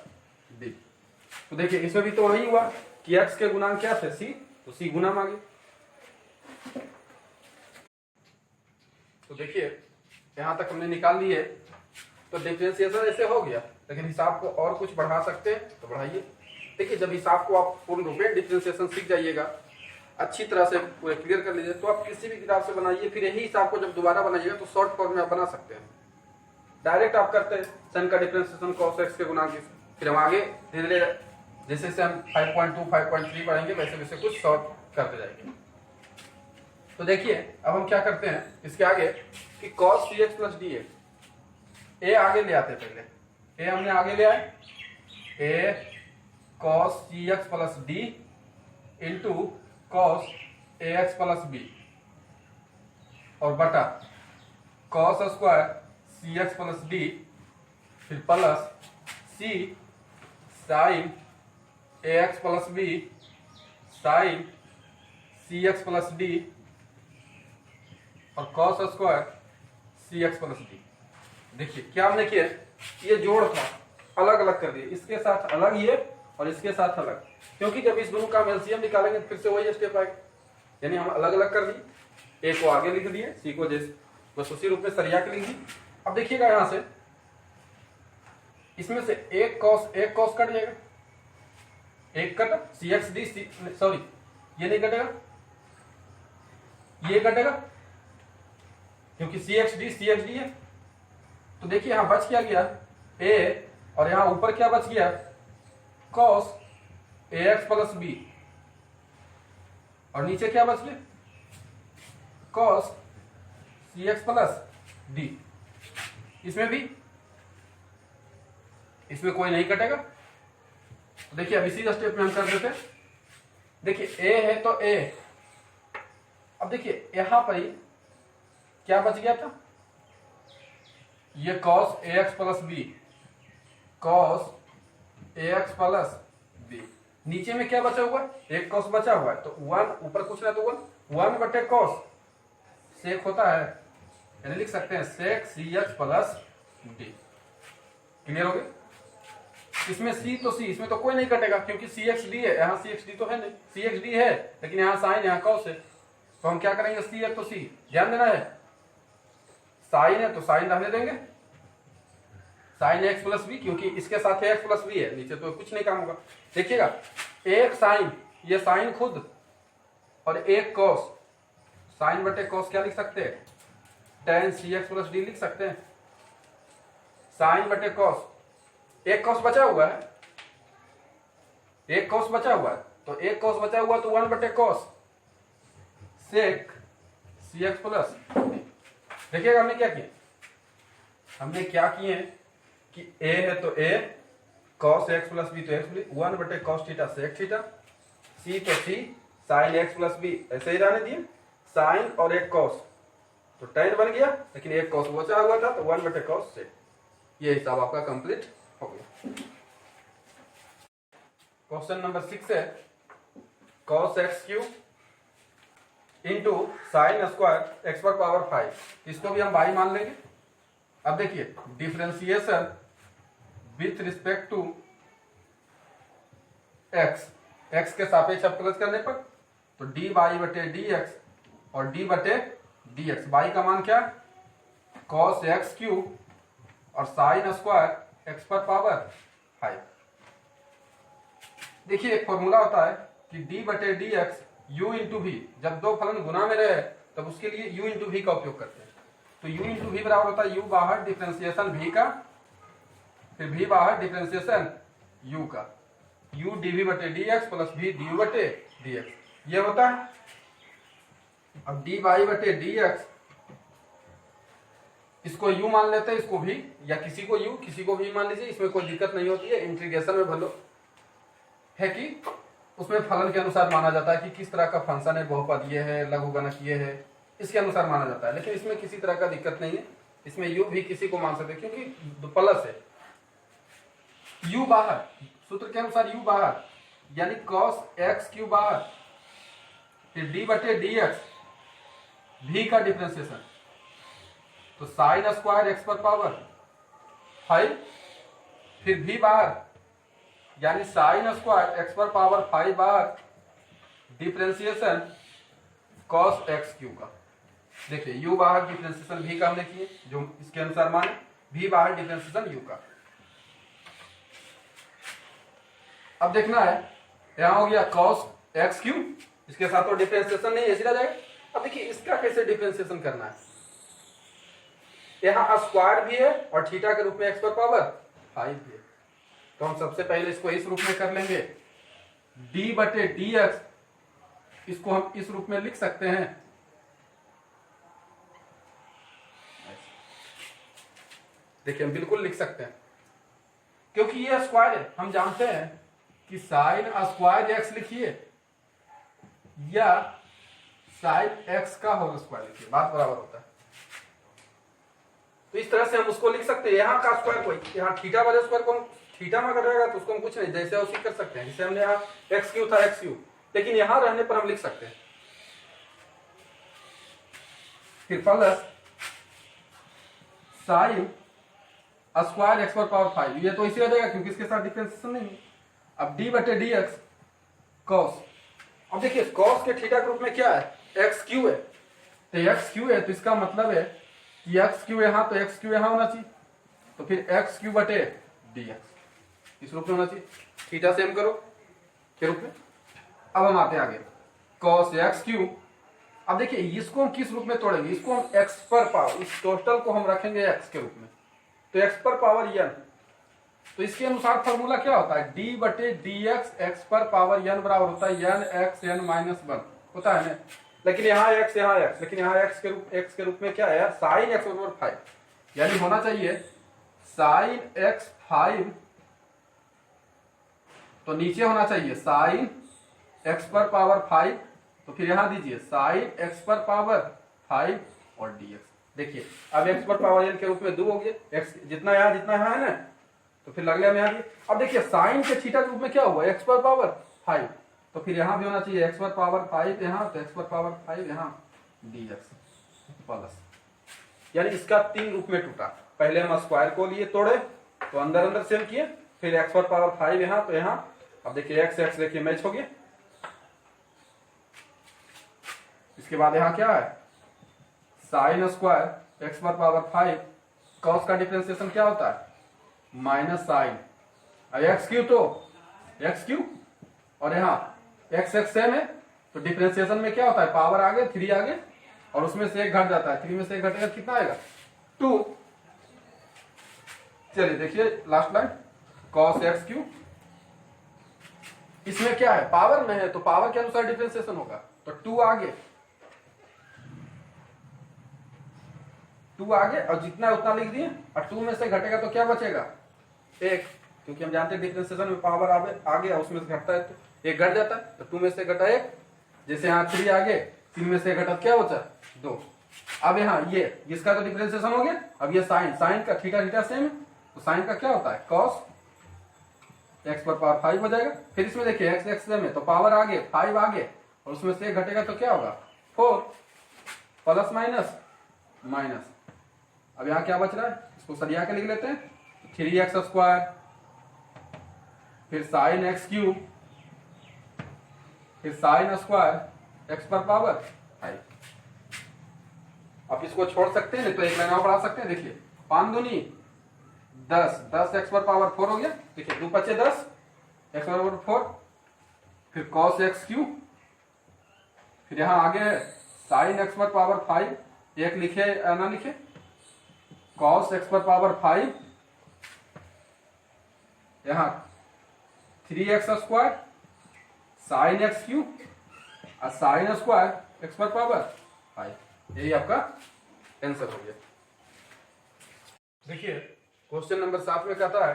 डी। तो देखिए इसमें भी तो वही हुआ कि एक्स के गुणांक क्या थे सी, तो सी गुना में आ गया। तो देखिए यहां तक हमने निकाल लिए, तो डिफरेंशिएशन ऐसे हो गया, लेकिन हिसाब को और कुछ बढ़ा सकते हैं तो बढ़ाइए। देखिए जब हिसाब को आप पूर्ण रूप में डिफरेंशिएशन सीख जाइएगा, अच्छी तरह से पूरे क्लियर कर लीजिए, तो आप किसी भी ग्राफ से बनाइए, फिर यही हिसाब को जब दोबारा बनाइएगा तो शॉर्ट फॉर्म में आप बना सकते हैं। डायरेक्ट आप करते हैं सन का डिफरेंशिएशन cos x के गुणांक, फिर हम आगे धीरे धीरे जैसे से हम 5.2 5.3 पढ़ेंगे वैसे वैसे कुछ शॉर्ट करते जाएंगे। तो देखिए अब हम क्या करते हैं इसके आगे कि cos cx plus D A आगे ले आते हैं। पहले ए हमने आगे ले आए, a cos cx plus d into cos ax plus b, और बटा cos square cx plus d, फिर plus c sine ax plus b sine cx plus d, और cos square cx plus d. देखिए क्या हमने किया, ये जोड़ था अलग अलग कर दिए, इसके साथ अलग ये और इसके साथ अलग, क्योंकि जब इस दोनों का एलसीएम निकालेंगे फिर से वही स्टेप आएगा, यानी हम अलग अलग कर दिए, ए को आगे लिख दिए, सी को जैसे बस उसी रूप में सरिया के लिख दी। अब देखिएगा यहां से इसमें से एक कॉस कट जाएगा, एक कट सी एक्स डी, सॉरी ये नहीं कटेगा, ये कटेगा क्योंकि सी एक्स डी है। तो देखिए यहां बच क्या गया ए, और यहां ऊपर क्या बच गया cos ax प्लस बी, और नीचे क्या बच गया cos cx प्लस डी। इसमें कोई नहीं कटेगा। तो देखिए अब इसी स्टेप में हम कर देते हैं। देखिए a है तो a, अब देखिए यहां पर ही क्या बच गया था, ये cos ax plus b, cos ax plus b, नीचे में क्या बचा हुआ है, एक cos बचा हुआ है, तो 1 ऊपर कुछ ना तो 1 बटे cos सेक होता है, यानी लिख सकते हैं सेक cx प्लस डी। क्लियर हो गया। इसमें c तो c, इसमें तो कोई नहीं कटेगा क्योंकि cx d है, यहाँ cx d तो है नहीं, cx d है लेकिन यहाँ साइन यहाँ cos है, तो हम क्या करेंगे c है तो c, ध्यान देना है साइन है तो साइन रहने देंगे, साइन एक्स प्लस बी, क्योंकि इसके साथ एक्स प्लस बी है, नीचे तो कुछ नहीं काम होगा। देखिएगा एक साइन, ये साइन खुद, और एक कॉस, साइन बटे कॉस क्या लिख सकते हैं tan सी एक्स प्लस डी लिख सकते हैं, साइन बटे कॉस, एक कॉस बचा हुआ है, एक कॉस बचा हुआ है, तो एक कॉस बचा हुआ तो 1 बटे कॉस सेक सी एक्स प्लस डी। देखिएगा हमने क्या किया, हमने क्या किए कि a है तो a cos x plus b तो x प्लस 1 बटे cos theta sec theta, c तो c sine x plus b ऐसे ही रहने दिए, साइन और एक cos तो tan बन गया, लेकिन एक cos बचा हुआ था तो 1 बटे cos सेक। ये हिसाब आपका कंप्लीट हो गया। क्वेश्चन नंबर 6 है cos x cube into sine square x पर पावर 5, इसको भी हम बाई मान लेंगे। अब देखिए differentiation with respect to x, x के सापेक्ष अवकलज करने पर तो डी बाई बटे डी एक्स और डी बटे डी एक्स, बाई का मान क्या cos एक्स क्यूब और साइन स्क्वायर एक्स पर पावर 5। देखिए एक फॉर्मूला होता है कि डी बटे d x u into v, जब दो फलन गुना में रहे तब उसके लिए u इंटू वी का उपयोग करते हैं, तो u इंटू वी बराबर होता है u बाहर डिफरेंशिएशन v का, फिर v बाहर डिफरेंशिएशन u का, u dv बटे dx प्लस v du बटे dx, ये होता है। अब d बाई बटे dx, इसको u मान लेते हैं, इसको v, या किसी को u किसी को v मान लीजिए, इसमें कोई दिक्कत नहीं होती है, इंटीग्रेशन में भलो है कि उसमें फलन के अनुसार माना जाता है कि किस तरह का फंक्शन है, बहुपदीय है, लघुगणकीय है, इसके अनुसार माना जाता है। लेकिन इसमें किसी तरह का दिक्कत नहीं है, इसमें u भी किसी को मान सकते हैं क्योंकि प्लस है। u बाहर, सूत्र के अनुसार u बाहर यानी cos x क्यू बाहर, फिर d बटे dx v का डिफरेंशिएशन, तो साइन स्क्वायर एक्स पर पावर 5, फिर v बाहर यानी साइन स्क्वायर एक्स पर पावर 5 बाहर डिफरेंशिएशन cos x क्यू का। देखिए u बाहर डिफरेंशिएशन v का हमने किए जो इसके अनुसार माने, v बाहर डिफरेंशिएशन u का। अब देखना है यहां हो गया cos x क्यू, इसके साथ तो डिफरेंशिएशन नहीं ऐसे रह जाएगा। अब देखिए इसका कैसे डिफरेंशिएशन करना है, यहां स्क्वायर भी है और थीटा के रूप में x पर पावर 5 भी है, तो हम सबसे पहले इसको इस रूप में कर लेंगे, d बटे dx, इसको हम इस रूप में लिख सकते हैं, देखिए हम बिल्कुल लिख सकते हैं क्योंकि ये स्क्वायर है। हम जानते हैं कि साइन स्क्वायर एक्स लिखिए या साइन एक्स का होल स्क्वायर लिखिए, बात बराबर होता है। तो इस तरह से हम उसको लिख सकते हैं, यहाँ का स्क्वायर कोई, यहाँ थीटा वाले स्क्वायर को हम थीटा में कर रहेगा तो उसको हम कुछ नहीं, जैसे उसी कर सकते हैं, जैसे हमने यहाँ एक्स क्यू था एक्स क्यू, लेकिन यहाँ रहने पर हम लिख सकते हैं फिर प्लस साइन स्क्वायर एक्स पर पावर 5, ये तो इसी रह जाएगा क्योंकि इसके साथ डिफरेंशिएशन नहीं है। अब d बटे dx cos, अब देखिए cos के थीटा के रूप में क्या है, एक्स क्यू है, तो एक्स क्यू है तो इसका मतलब है कि एक्स क्यू यहां, तो एक्स क्यू यहां होना चाहिए, तो फिर एक्स क्यू बटे dx इस रूप में होना चाहिए, थीटा सेम करो के रूप में। अब हम आते हैं आगे cos एक्स क्यू, अब देखिए इसको हम किस रूप में तोड़ेंगे, इसको हम x पर पावर, इस टोटल को हम रखेंगे x के रूप में, तो x पर पावर n, तो इसके अनुसार फॉर्मूला क्या होता है, d बटे dx x पर पावर n बराबर होता है n x n माइनस 1 होता है ना। लेकिन यहाँ x यहाँ x, लेकिन यहाँ x के रूप में क्या है, साइन x बराबर 5, यानी होना चाहिए साइन x 5, तो नीचे होना चाहिए साइन x पर पावर 5, तो फिर यहां दीजिए साइन x पर पावर 5 और dx। देखिए अब x पर पावर n के रूप में 2 हो गया, x जितना यहाँ है ना, तो फिर अगले में यहाँ दिए। अब देखिए साइन के थीटा के रूप में क्या हुआ, x पर पावर 5, तो फिर यहाँ भी होना चाहिए x पर पावर 5 यहाँ, तो x पर पावर 5 यहाँ dx प्लस, यानी इसका 3 रूप में टूटा। पहले हम स्क्वायर को लिए तोड़े तो अंदर अंदर सेम किए, फिर x पर पावर 5 यहाँ, तो यहाँ अब देखिए x देखिए मैच हो गया। इसके बाद यहाँ क्या है, साइन स्क्वायर x पर पावर 5, cos का डिफरेंशिएशन क्या होता है माइनस साइन, एक्स क्यू तो एक्स क्यू, और यहाँ एक्स एक्स सेम है, तो डिफरेंशिएशन में क्या होता है, पावर आगे 3 आगे और उसमें से एक घट जाता है, 3 में से एक घटेगा कितना आएगा 2। चलिए देखिए last line cos x Q, इसमें क्या है पावर में है तो पावर के अनुसार डिफरेंशिएशन होगा, तो 2 आगे और जितना उतना लिख दिए, और 2 में से घटेगा तो क्या बचेगा 1, क्योंकि हम जानते हैं डिफरेंशिएशन में पावर आगे उसमें से घटता है तो 1 घट जाता है, तो 2 में से घटा 1, जैसे यहाँ 3 आगे 3 में से घटा क्या बचा 2। अब यहाँ ये इसका तो डिफरेंशिएशन हो गया, अब ये साइन का थीटा सेम है, तो साइन का क्या होता है cos x पर पावर 5 हो जाएगा। फिर इसमें देखिए x सेम है तो पावर आगे 5 आगे और उसमें से घटेगा तो क्या होगा 4, प्लस माइनस। अब यहाँ क्या बच रहा है, इसको सरिया के लिख लेते हैं, 3x स्क्वायर, फिर साइन एक्स क्यू, फिर साइन स्क्वायर एक्स पर पावर 5। आप इसको छोड़ सकते हैं, नहीं तो एक लाइन और बढ़ा सकते हैं। देखिए 5 दूनी 10 एक्स पर पावर 4 हो गया, देखिए 2 बचे 10 एक्स पर पावर 4, फिर cos एक्स क्यू, फिर यहाँ आगे है साइन एक्स पर पावर 5, एक लिखे ना लिखे, cos एक्स पर पावर 5, यहाँ 3x square sine x Q और साइन स्क्वायर एक्स पर पावर 5, यही आपका आंसर हो गया। देखिए क्वेश्चन नंबर 7 में कहता है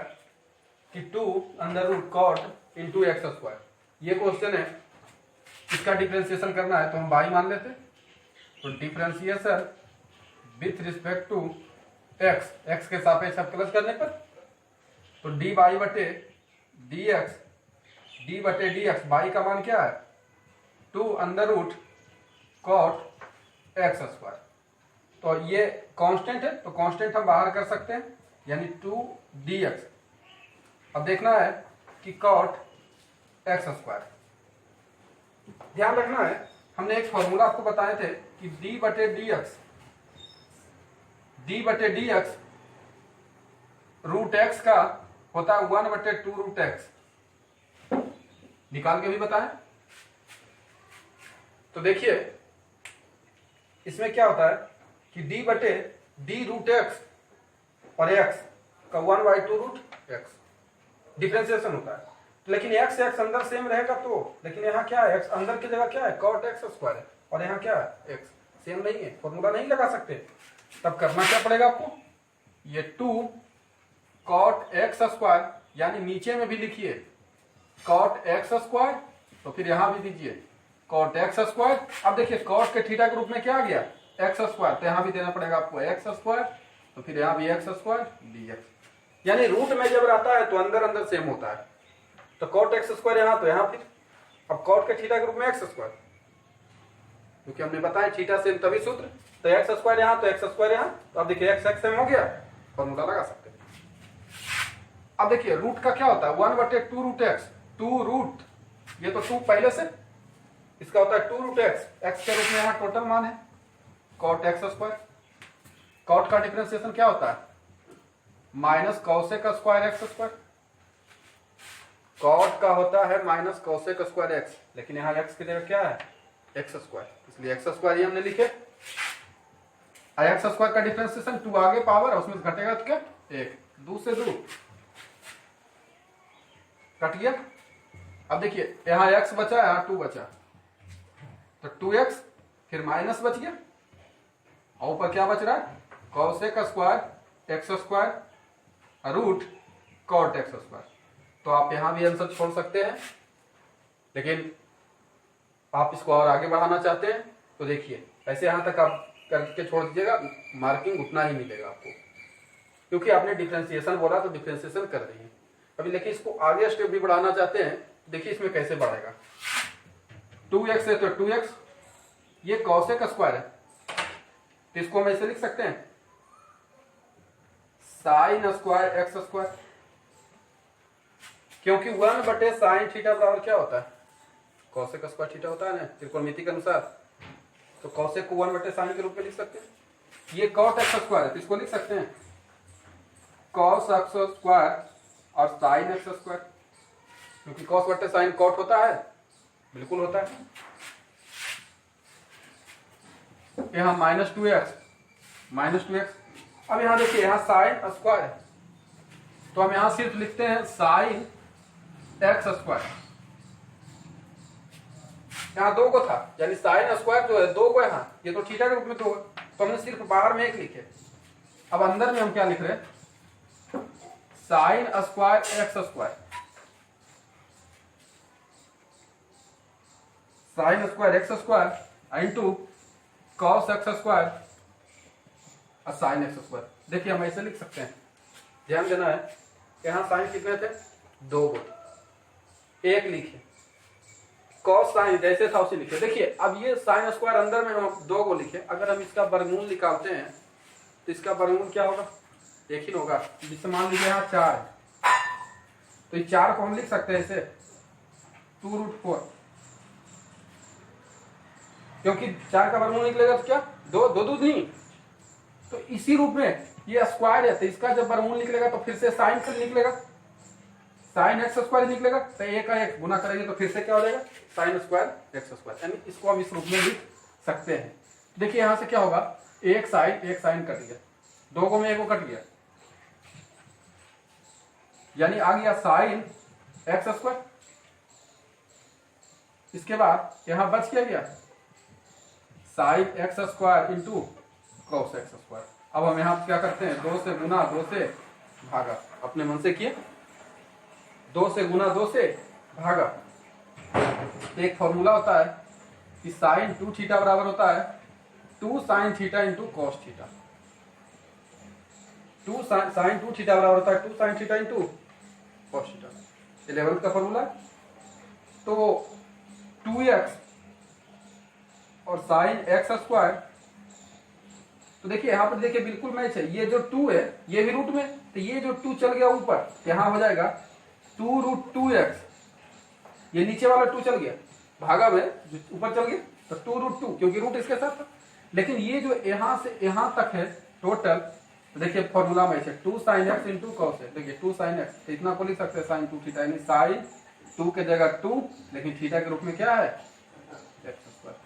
कि 2 under root cot into x square. ये क्वेश्चन है, इसका डिफ्रेंसिएशन करना है तो हम बाई मान लेते। तो differentiation with respect to x, x के सापेक्ष अवकलन करने पर, तो डी बाई बटे डी एक्स, डी बटे डी एक्स, बाई का मान क्या है 2 under root cot x square. तो ये कांस्टेंट है, तो कांस्टेंट हम बाहर कर सकते हैं, यानी 2 डी एक्स। अब देखना है कि कॉट एक्स स्क्वायर, ध्यान रखना है हमने एक फॉर्मूला आपको बताए थे कि डी बटे डी एक्स, डी बटे डी एक्स रूट एक्स का होता है 1 बटे 2 रूट एक्स, निकाल के भी बताएं। तो देखिए इसमें क्या होता है कि d बटे डी रूट एक्स और x का 1/2 रूट एक्स डिफ्रेंसिएशन होता है। लेकिन x अंदर सेम रहेगा तो, लेकिन यहाँ क्या है, x अंदर की जगह क्या है कॉट एक्स स्क्वायर है, और यहाँ क्या है x सेम नहीं है, फॉर्मूला नहीं लगा सकते। तब करना क्या पड़ेगा आपको, ये 2 कॉट एक्स स्क्वायर, यानी नीचे में भी लिखिए कॉट एक्स स्क्वायर, तो फिर यहां भी दीजिए कॉट एक्स स्क्वायर। अब देखिए कॉट के थीटा के रूप में क्या आ गया एक्स स्क्वायर, तो यहां भी देना पड़ेगा आपको एक्स स्क्वायर, तो फिर यहां भी एक्स स्क्वायर dx, यानी रूट में जब रहता है तो अंदर अंदर सेम होता है। तो कॉट एक्स स्क्वायर यहां, तो यहां फिर अब कॉट के थीटा के रूप में एक्स स्क्वायर, क्योंकि हमने बताया थीटा सेम तभी सूत्र, तो एक्स स्क्वायर यहां तो एक्स स्क्वायर यहां, तो अब देखिए एक्स सेम हो गया, फॉर्मूला लगा सकते हैं। अब देखिए रूट का क्या होता है 1 बटे 2 रूट एक्स, 2 रूट, ये तो 2 पहले से, इसका होता है 2 रूट एक्स, एक्स के रूप में यहाँ टोटल मान है कॉट एक्स स्क्वायर। कॉट का डिफरेंशिएशन क्या होता है minus cosec square x square, cot का होता है माइनस कॉसेक स्क्वायर एक्स, लेकिन यहाँ एक्स की जगह क्या है एक्स स्क्वायर, इसलिए एक्स स्क्वायर ही हमने लिखे। एक्स स्क्वायर का डिफरेंशिएशन 2 आगे पावर, उसमें से घटेगा तो क्या 1, 2 से 2 कट गया। अब देखिए यहाँ x बचा, यहाँ 2 बचा, तो 2x फिर माइनस बच गया, और ऊपर क्या बच रहा है cosec square x square root cot x square. तो आप यहां भी आंसर छोड़ सकते हैं, लेकिन आप इसको और आगे बढ़ाना चाहते हैं तो देखिए ऐसे यहां तक आप करके छोड़ दीजिएगा, मार्किंग उतना ही मिलेगा आपको, क्योंकि आपने डिफरेंशिएशन बोला तो डिफरेंशिएशन कर दिए। अभी देखिए इसको आगे स्टेप भी बढ़ाना चाहते हैं, देखिए इसमें कैसे बढ़ेगा। 2x है तो 2x, ये कॉसेक स्क्वायर है तो इसको हम ऐसे लिख सकते हैं साइन स्क्वायर एक्स स्क्वायर, क्योंकि 1 बटे साइन थीटा बराबर क्या होता है कॉसेक स्क्वायर थीटा होता है ना त्रिकोणमिति के अनुसार, तो कॉसेक को 1 बटे साइन के रूप में लिख सकते हैं। ये कॉट एक्स स्क्वायर है तो इसको लिख सकते हैं कॉस एक्स स्क्वायर और साइन एक्स स्क्वायर, क्योंकि कॉस बटे साइन कॉट होता है, बिल्कुल होता है। यहाँ माइनस 2x, अब यहाँ देखिए यहाँ साइन स्क्वायर है तो हम यहाँ सिर्फ लिखते हैं साइन एक्स स्क्वायर, यहाँ 2 को था, यानी साइन स्क्वायर जो है 2 को, यहाँ ये तो थीटा के रूप में 2 है, तो हमने सिर्फ बाहर में 1 लिखे। अब अंदर में हम क्या लिख रहे हैं sign square x square, sign square x square into cos x square और साइन एक्स स्क्वायर। देखिए हम ऐसे लिख सकते हैं, ध्यान देना है, यहाँ साइन कितने थे 2 को, 1 लिखे, कॉस साइन जैसे था उसे लिखे। देखिए अब ये साइन स्क्वायर अंदर में हम 2 को लिखे, अगर हम इसका वर्गमूल निकालते हैं तो इसका वर्गमूल क्या होगा 1 ही होगा, जिससे मान लीजिए यहाँ 4 है तो इस 4 को हम लिख सकते हैं ऐसे 2 रूट 4, क्योंकि 4 का वर्गमूल निकलेगा तो क्या 2 दूध नहीं, तो इसी रूप में ये स्क्वायर है तो इसका जब वर्गमूल निकलेगा तो फिर से साइन से निकलेगा, साइन एक्स स्क्वायर निकलेगा, तो 1 का 1 गुना करेंगे तो फिर से क्या हो जाएगा साइन स्क्वायर एक्स स्क्वायर, यानी इसको हम इस रूप में लिख सकते हैं। देखिए यहां से क्या होगा 1 साइन कट गया, 2 को में 1 को कट गया, यानी आ गया साइन एक्स स्क्वायर। इसके बाद यहां बच क्या गया sine x square into cos x square. अब हम यहाँ क्या करते हैं 2 से गुना 2 से भागा, अपने मन से किए, 2 से गुना 2 से भागा, एक फॉर्मूला होता है कि साइन 2 थीटा बराबर होता है 2 sine theta into cos theta. 2 sine 2 theta बराबर होता है 2 sine theta into cos theta. 11th का फॉर्मूला। तो 2x और साइन एक्स स्क्वायर, तो देखिए यहाँ पर देखिए बिल्कुल मैच है। ये जो 2 है ये भी रूट में, तो ये जो 2 चल गया ऊपर, यहाँ हो जाएगा 2√2x। ये नीचे वाला 2 चल गया, भागा में ऊपर चल गया तो 2√2, क्योंकि रूट इसके साथ था। लेकिन ये जो यहाँ से यहाँ तक है टोटल, तो देखिए फॉर्मूला मैच है 2 साइन एक्स इंटू कॉस है। देखिए 2 साइन एक्स, तो इतना को लिख सकते हैं साइन 2 थीटा, यानी साइन 2 के जगह 2, लेकिन थीटा के रूप में क्या है एक्स स्क्वायर।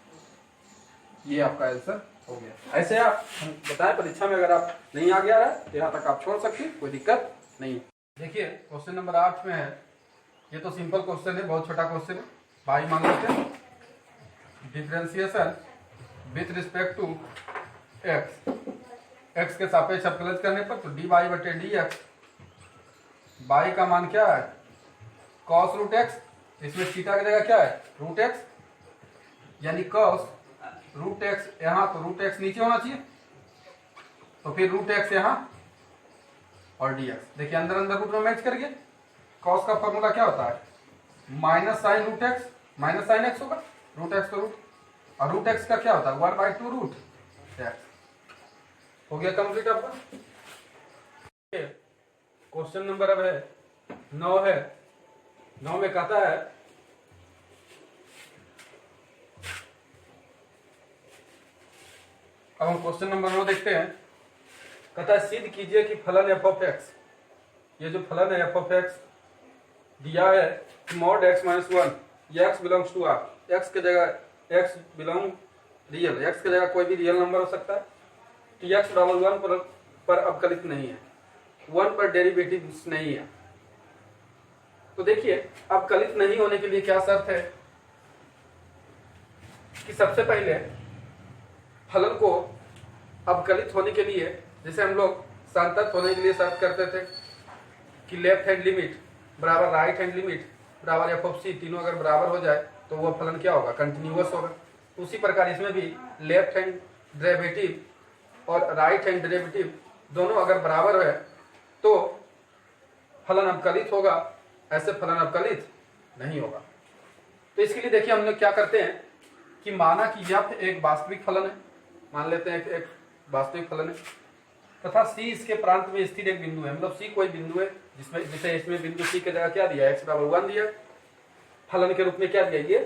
ये आपका आंसर हो गया। ऐसे आप हम बताएं परीक्षा में अगर आप नहीं आ गया है तो यहाँ तक आप छोड़ सकते, कोई दिक्कत नहीं। देखिए क्वेश्चन नंबर 8 में है, ये तो सिंपल क्वेश्चन है, बहुत छोटा क्वेश्चन है। भाई मान लेते हैं differentiation with respect to x के सापेक्ष अवकलन करने पर, तो dy बटे dx, बाई का मान क्या है cos रूट एक्स, इसमें थीटा की जगह क्या है रूट एक्स, यानी cos रूट एक्स, यहाँ तो रूट एक्स नीचे होना चाहिए, तो फिर रूट एक्स यहाँ और dx। देखिए अंदर अंदर रूट में मैच करिए। cos का फॉर्मूला क्या होता है minus sine root x, minus sine x होगा, रूट एक्स तो रूट, और रूट एक्स का क्या होता है 1/2 रूट एक्स। हो गया कंप्लीट आपका। क्वेश्चन नंबर अब है 9 है। 9 में कहता है अब हम क्वेश्चन नंबर 9 देखते हैं। कहता है सिद्ध कीजिए कि फलन एफ ऑफ एक्स, ये जो फलन है एफ ऑफ एक्स दिया है मॉड एक्स माइनस 1, ये x belongs to R, x के जगह एक्स बिलोंग रियल, एक्स के जगह कोई भी रियल नंबर हो सकता है। टी एक्स बराबर 1 पर अवकलित नहीं है, 1 पर डेरिवेटिव नहीं है। तो देखिए अवकलित नहीं होने के लिए क्या शर्त है कि सबसे पहले फलन को अवकलित होने के लिए, जैसे हम लोग संतत होने के लिए शर्त करते थे कि लेफ्ट हैंड लिमिट बराबर राइट हैंड लिमिट बराबर एफ ऑफ सी, तीनों अगर बराबर हो जाए तो वह फलन क्या होगा कंटिन्यूअस होगा। उसी प्रकार इसमें भी लेफ्ट हैंड डेरिवेटिव और राइट हैंड डेरिवेटिव दोनों अगर बराबर है तो फलन अवकलित होगा, ऐसे फलन अवकलित नहीं होगा। तो इसके लिए देखिए हम लोग क्या करते हैं कि माना कि यह एक वास्तविक फलन है, मान लेते हैं एक वास्तविक फलन है तथा सी इसके प्रांत में स्थिर एक बिंदु है, मतलब सी कोई बिंदु है जिसमें जैसे इसमें बिंदु सी के जगह क्या दिया एक्स बराबर 1 दिया, फलन के रूप में क्या दिया ये,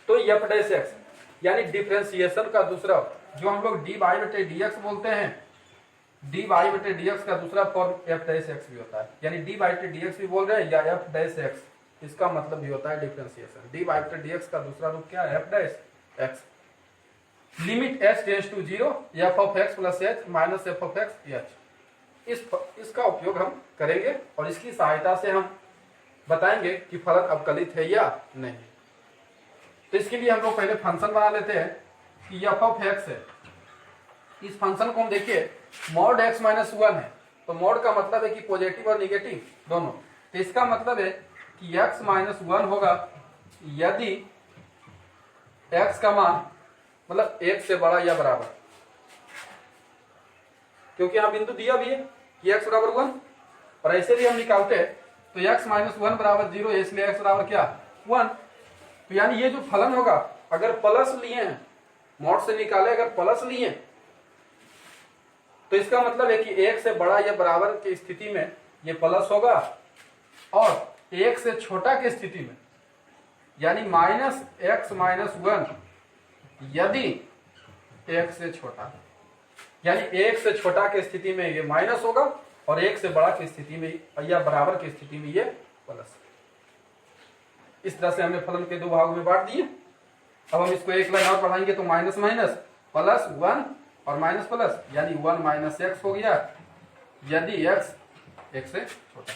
तो एफ डैश एक्स यानी डिफरेंशिएशन का दूसरा जो हम लोग डी वाई बटे डी एक्स बोलते हैं, डी वाई बटे डी एक्स का दूसरा फॉर्म एफ डैश एक्स भी होता है, यानी डी वाई बटे डी एक्स भी बोल रहे हैं या एफ डैश एक्स, इसका मतलब भी होता है डिफरेंशिएशन। डी वाई बटे डी एक्स का दूसरा रूप क्या है f dash x. Limit h tends to 0 f of x plus h minus f of x h, इसका उपयोग हम करेंगे और इसकी सहायता से हम बताएंगे कि फलन अवकलित है या नहीं। तो इसके लिए हम लोग पहले फंक्शन बना लेते हैं कि एफ ऑफ एक्स है। इस फंक्शन को हम देखिए मॉड एक्स माइनस 1 है, तो मॉड का मतलब है कि पॉजिटिव और निगेटिव दोनों, तो इसका मतलब है कि एक्स माइनस 1 होगा यदि एक्स का मान मतलब 1 से बड़ा या बराबर, क्योंकि यहां बिंदु दिया भी है कि x बराबर 1, और ऐसे भी हम निकालते हैं तो x माइनस 1 बराबर 0 है, इसलिए x बराबर क्या 1। तो यानी ये जो फलन होगा अगर प्लस लिए हैं, मॉड से निकाले अगर प्लस लिए तो इसका मतलब है कि 1 से बड़ा या बराबर की स्थिति में ये प्लस होगा, और 1 से छोटा की स्थिति में यानी माइनस एक्स माइनस 1 यदि 1 से छोटा, यानी 1 से छोटा की स्थिति में ये माइनस होगा और 1 से बड़ा की स्थिति में या बराबर की स्थिति में ये प्लस। इस तरह से हमने फलन के दो भागों में बांट दिए। अब हम इसको एक लाइन और पढ़ाएंगे तो माइनस माइनस प्लस 1 और माइनस प्लस, यानी 1 माइनस एक्स हो गया यदि एक्स 1 से छोटा,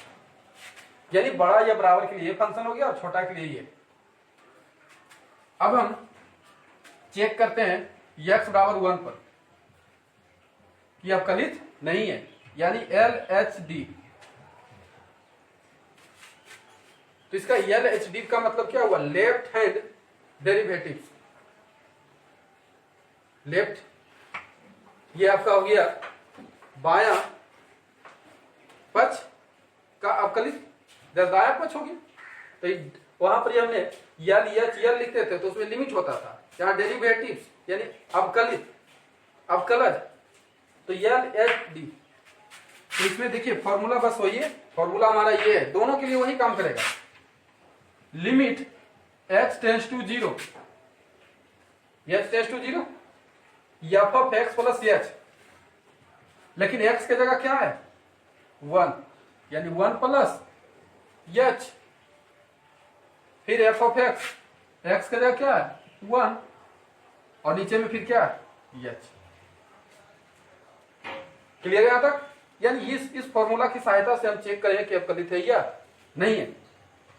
यानी बड़ा या बराबर के लिए फंक्शन हो गया और छोटा के लिए ये। अब हम चेक करते हैं x बराबर 1 पर कि अवकलित नहीं है, यानी एल एच डी तो इसका LHD का मतलब क्या हुआ, लेफ्ट हैंड डेरिवेटिव। लेफ्ट, ये आपका हो गया बायां पक्ष का अवकलित, दायां पक्ष हो गया। तो वहां पर हमने यल लिखते थे तो उसमें लिमिट होता था, यहाँ डेरिवेटिव यानी अवकलित, अवकलज, तो LHD। तो इसमें देखिए फॉर्मूला बस वही है, फॉर्मूला हमारा ये है, दोनों के लिए वही काम करेगा। Limit h tends to 0, h tends to 0 f of x plus h, लेकिन x की जगह क्या है 1, यानी 1 प्लस h, फिर f ऑफ x की जगह क्या है 1, और नीचे में फिर क्या है h। क्लियर है यहां तक? यानी इस फॉर्मूला की सहायता से हम चेक करें कि अवकलित है या नहीं है।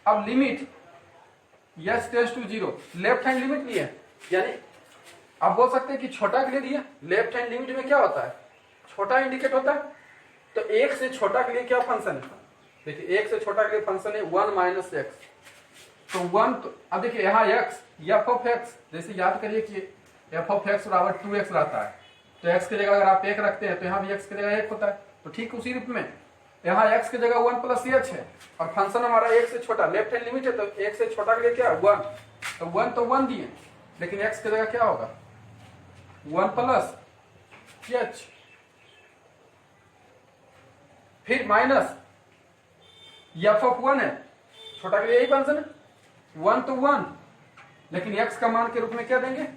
अब limit h tends to 0, left hand limit लिए, यानी आप बोल सकते हैं कि छोटा के लिए दिया। लेफ्ट हैंड लिमिट में क्या होता है, छोटा इंडिकेट होता है। तो एक से छोटा के लिए क्या फंक्शन है, देखिए एक से छोटा के लिए फंक्शन है 1 माइनस एक्स। तो 1, तो अब देखिए यहाँ x, f ऑफ x, जैसे याद करिए कि f ऑफ x बराबर 2x रहता है, तो x की जगह अगर आप 1 रखते हैं तो यहाँ भी x की जगह 1 होता है। तो ठीक उसी रूप में यहाँ x की जगह 1 प्लस h है, और फंक्शन हमारा 1 से छोटा, लेफ्ट हैंड लिमिट है, तो 1 से छोटा के लिए क्या है 1, तो 1 तो 1 दिए, लेकिन x की जगह क्या होगा 1 प्लस h, फिर माइनस f ऑफ 1 है, छोटा के लिए यही फंक्शन है, 1 तो 1, लेकिन x का मान के रूप में क्या देंगे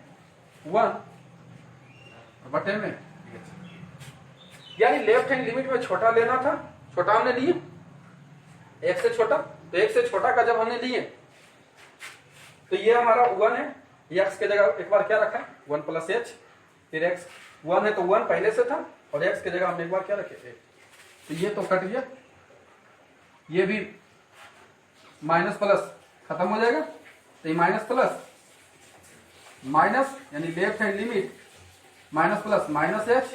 1 बटे में, यानी लेफ्ट हैंड लिमिट में छोटा लेना था, छोटा हमने लिए, एक से छोटा, तो एक से छोटा का जब हमने लिए तो ये हमारा 1 है, x के जगह एक बार क्या रखा है 1 प्लस h, फिर x 1 है तो 1 पहले से था, और x के जगह हमने एक बार क्या रखे 1, तो ये तो कट गया, ये भी माइनस प्लस खत्म हो जाएगा, तो ये माइनस प्लस माइनस, यानी left hand limit minus plus minus h,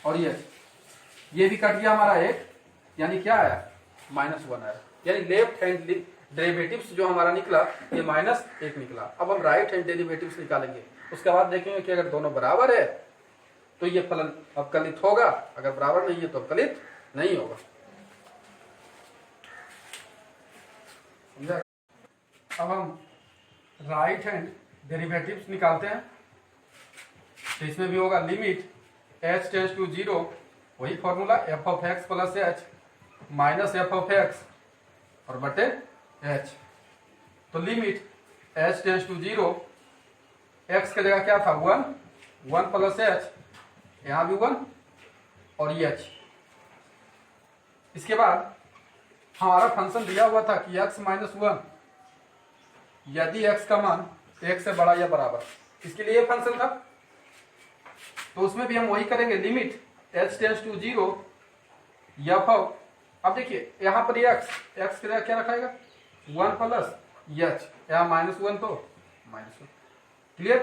और ये भी कट गया हमारा 1, यानी क्या आया -1 आया, यानी लेफ्ट हैंड डेरिवेटिव्स जो हमारा निकला ये -1 निकला। अब हम राइट हैंड डेरिवेटिव्स निकालेंगे, उसके बाद देखेंगे कि अगर दोनों बराबर है तो ये फलन अवकलित होगा, अगर बराबर नहीं है तो अवकलित नहीं होगा। समझा? अब हम राइट हैंड डेरिवेटिव्स निकालते हैं, तो इसमें भी होगा लिमिट h टेंड्स टू 0, वही formula f of x plus h minus f of x और बटे h। तो limit h tends to 0, x की जगह क्या था 1 प्लस h, यहाँ भी 1 और ये h। इसके बाद हमारा फंक्शन दिया हुआ था कि x माइनस 1 यदि x का मान 1 से बड़ा या बराबर, इसके लिए फंक्शन था, तो उसमें भी हम वही करेंगे, limit h tends to 0 f of, अब देखिए यहाँ पर x के जगह क्या रखाएगा 1 प्लस h, यहाँ -1 तो -1, क्लियर।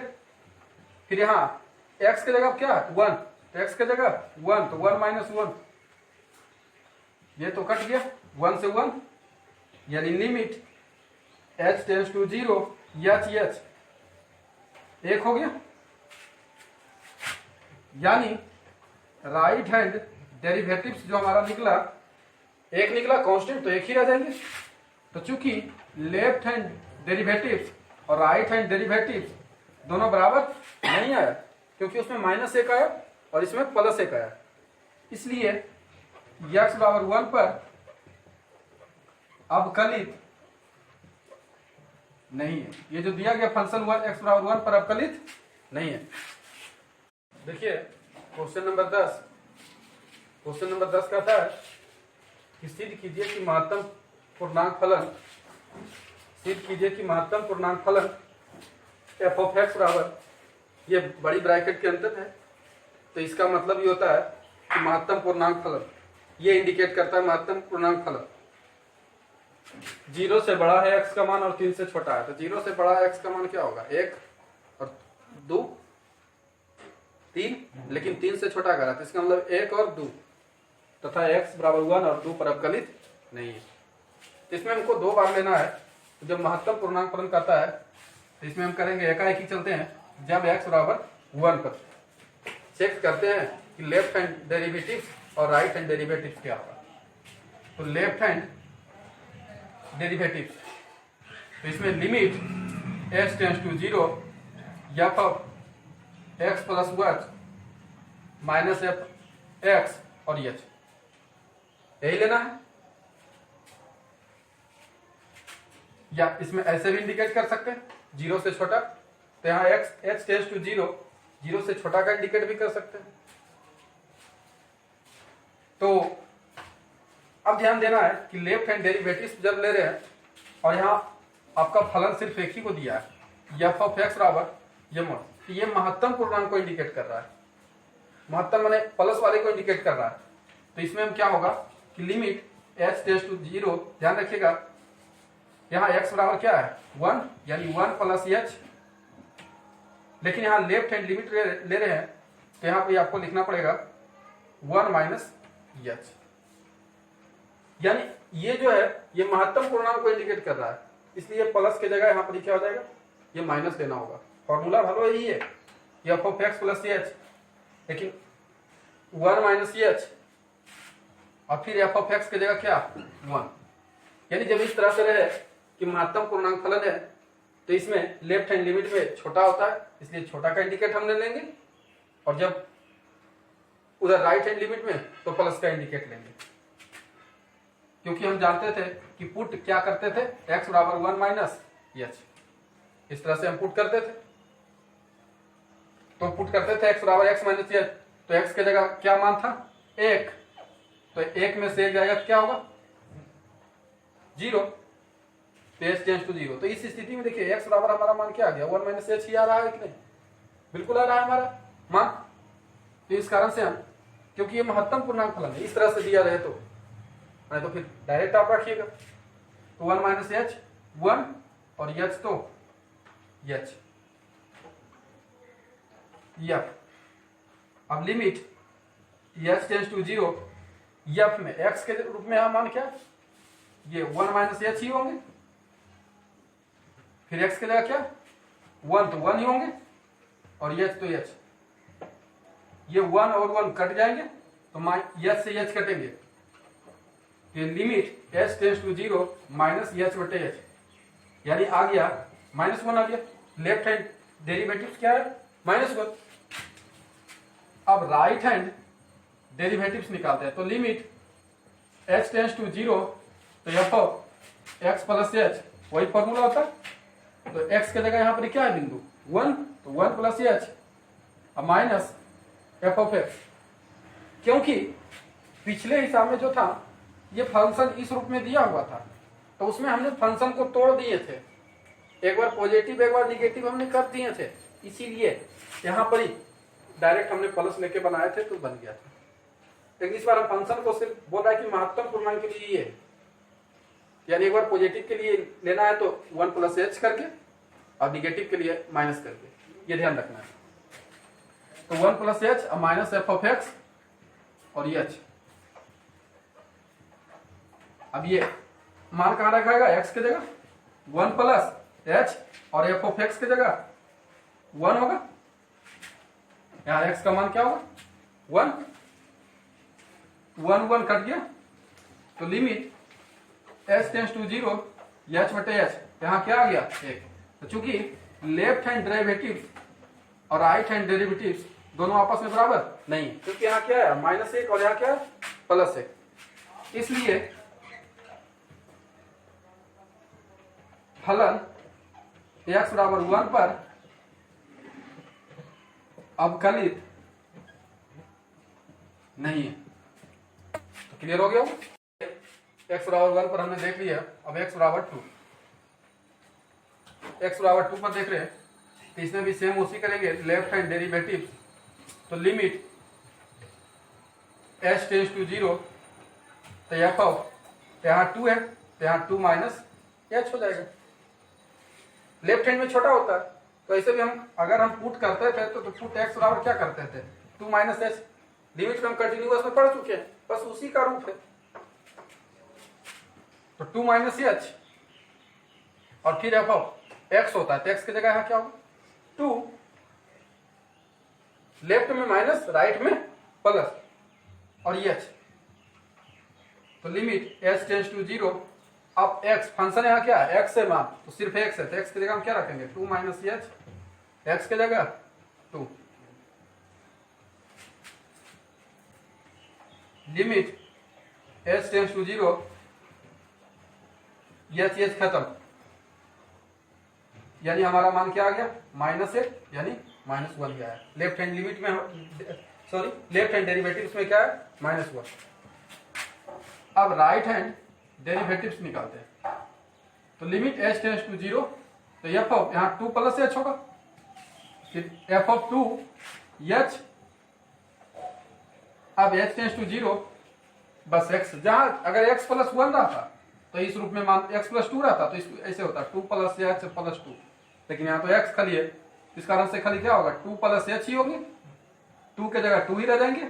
फिर यहाँ x की जगह क्या 1, तो x की जगह 1 तो 1 -1, ये तो कट गया 1 से 1, यानी limit h tends to 0 h 1 हो गया, यानी राइट हैंड डेरिवेटिव्स जो हमारा निकला 1 निकला, कांस्टेंट तो 1 ही रह जाएंगे। तो चूंकि लेफ्ट हैंड डेरिवेटिव्स और राइट हैंड डेरिवेटिव्स दोनों बराबर नहीं आया, क्योंकि उसमें -1 आया और इसमें +1 आया, इसलिए x बराबर 1 पर अवकलित नहीं है। ये जो दिया गया फंक्शन x बराबर 1 पर अवकलित नहीं है। देखिए क्वेश्चन नंबर 10 कहता है कि सिद्ध कीजिए कि महत्तम पूर्णांक फलन f ऑफ x बराबर, ये बड़ी ब्रैकेट के अंदर है, तो इसका मतलब ये होता है कि महत्तम पूर्णांक फलन, ये इंडिकेट करता है महत्तम पूर्णांक फलन 0 से बड़ा है x का मान और 3 से छोटा है। तो 0 से बड़ा x का मान क्या होगा 1 और 2 3, लेकिन 3 से छोटा करा, तो इसका मतलब 1 और 2, तथा x बराबर 1 और 2 पर अवकलित नहीं है। तो इसमें हमको 2 बार लेना है। तो जब महत्तम पूर्णांक फलन करता है तो इसमें हम करेंगे एकाएक ही चलते हैं। जब x बराबर 1 पर चेक करते हैं कि लेफ्ट हैंड डेरिवेटिव और राइट हैंड डेरिवेटिव क्या होगा। तो लेफ्ट हैंड डेरिवेटिव, तो इसमें limit x tends to 0 f of x plus 1 minus f x और एच, यही लेना है। या इसमें ऐसे भी इंडिकेट कर सकते हैं 0 से छोटा, तो यहाँ x h टेंड्स टू 0, 0 से छोटा का इंडिकेट भी कर सकते हैं। तो अब ध्यान देना है कि लेफ्ट हैंड डेरिवेटिव जब ले रहे हैं और यहाँ आपका फलन सिर्फ एक ही को दिया है f ऑफ x बराबर यम, तो ये महत्तम पूर्णांक को इंडिकेट कर रहा है, महत्तम माने प्लस वाले को इंडिकेट कर रहा है। तो इसमें हम क्या होगा कि लिमिट h टेंड्स टू 0, ध्यान रखिएगा यहाँ x बराबर क्या है 1, यानी 1 प्लस h, लेकिन यहाँ लेफ्ट हैंड लिमिट ले रहे हैं तो यहाँ पे आपको लिखना पड़ेगा 1 माइनस h, यानी ये जो है ये महत्तम पूर्णांक को इंडिकेट कर रहा है, इसलिए प्लस की जगह यहाँ पर क्या हो जाएगा, ये माइनस लेना होगा। फॉर्मूला भलो यही है f of x plus h, लेकिन 1 माइनस h और फिर f ऑफ x की जगह क्या 1, यानी जब इस तरह से रहे कि महत्तम पूर्णांक फलन है तो इसमें लेफ्ट हैंड लिमिट में छोटा होता है, इसलिए छोटा का इंडिकेट हमने लेंगे, और जब उधर राइट हैंड लिमिट में तो प्लस का इंडिकेट लेंगे, क्योंकि हम जानते थे कि पुट क्या करते थे x बराबर 1 माइनस h, इस तरह से हम पुट करते थे। तो पुट करते थे x बराबर x माइनस h, तो x की जगह क्या मान था 1, तो 1 में से 1 जाएगा तो क्या होगा 0, तो h टेंड्स टू 0। तो इस स्थिति में देखिए x बराबर हमारा मान क्या आ गया 1 माइनस h ही आ रहा है कि नहीं, बिल्कुल आ रहा है हमारा मान। तो इस कारण से हम, क्योंकि ये महत्तम पूर्णांक फलन है, इस तरह से दिया रहे तो नहीं तो फिर डायरेक्ट आप रखिएगा, तो 1 माइनस h 1 और h तो h यफ। अब लिमिट h टेंड्स टू 0 यफ में x के रूप में मान क्या ये 1 माइनस h ही होंगे, फिर x के जगह क्या 1 तो 1 ही होंगे और h तो h, ये 1 और 1 कट जाएंगे तो h से h कटेंगे, तो limit h tends to 0 minus h बटे h, यानी आ गया -1 आ गया। लेफ्ट हैंड डेरिवेटिव क्या है -1। अब राइट हैंड डेरिवेटिव्स निकालते हैं, तो लिमिट h टेंड्स टू 0, तो f of x plus h वही फॉर्मूला होता है, तो x के जगह यहाँ पर क्या है बिंदु 1, तो 1 प्लस h अब माइनस f ऑफ x, क्योंकि पिछले हिसाब में जो था ये फंक्शन इस रूप में दिया हुआ था, तो उसमें हमने फंक्शन को तोड़ दिए थे, एक बार पॉजिटिव एक बार निगेटिव हमने कर दिए थे, इसीलिए यहाँ पर ही डायरेक्ट हमने प्लस लेके बनाए थे तो बन गया था। लेकिन इस बार हम फंक्शन को सिर्फ बोल रहा है कि महत्तम पूर्णांक के लिए ये, यानी एक बार पॉजिटिव के लिए लेना है तो 1 प्लस h करके और निगेटिव के लिए माइनस करके, ये ध्यान रखना है। तो 1 प्लस h और माइनस f ऑफ x और ये h, अब ये मान कहां रखाएगा x के जगह 1 प्लस h और f ऑफ x के जगह 1 होगा, यहाँ x का मान क्या होगा 1, 1 1 कट गया, तो limit h tends to 0 h बटे h, यहाँ क्या आ गया 1। तो चूंकि लेफ्ट हैंड डेरिवेटिव और राइट हैंड डेरिवेटिव दोनों आपस में बराबर नहीं, क्योंकि यहाँ क्या है -1 और यहाँ क्या है +1, इसलिए फलन x बराबर 1 पर अवकलित नहीं है। तो क्लियर हो गया, x बराबर 1 पर हमने देख लिया। अब x बराबर 2, x बराबर 2 पर देख रहे हैं, तो इसमें भी सेम उसी करेंगे लेफ्ट हैंड डेरिवेटिव, तो लिमिट h टेंड्स टू 0, तो f ऑफ यहाँ 2 है तो यहाँ 2 माइनस h हो जाएगा, लेफ्ट हैंड में छोटा होता है, तो ऐसे भी हम अगर हम पुट करते थे तो पुट x बराबर क्या करते थे 2 माइनस h, लिमिट में हम कंटिन्यूअस में पढ़ चुके हैं, बस उसी का रूप है। तो 2 माइनस एच और फिर एफ ऑफ एक्स होता है, तो एक्स की जगह यहाँ क्या होगा 2, लेफ्ट में माइनस राइट में प्लस और एच, तो लिमिट एच टेंस टू 0 अब एक्स फंक्शन यहाँ क्या है एक्स है मान, तो सिर्फ एक्स है, तो एक्स की जगह हम क्या रखेंगे 2 माइनस एच, एक्स की जगह 2, limit h tends to 0 h खत्म, यानी हमारा मान क्या आ गया माइनस एक, यानी -1 गया है। लेफ्ट हैंड लिमिट में सॉरी लेफ्ट हैंड डेरिवेटिव में क्या है -1। अब राइट हैंड डेरिवेटिव्स निकालते हैं, तो लिमिट एच टेंस टू 0, तो एफ ऑफ यहाँ 2 प्लस एच होगा, फिर एफ ऑफ 2 एच, अब एच टेंस टू 0 बस एक्स, जहां अगर एक्स प्लस 1 रहता तो इस रूप में मान एक्स प्लस 2 रहता तो ऐसे होता 2 प्लस एच प्लस 2, लेकिन यहाँ तो एक्स खाली है, इस कारण से खाली क्या होगा 2 प्लस एच ही होगी, 2 के जगह 2 ही रह जाएंगे,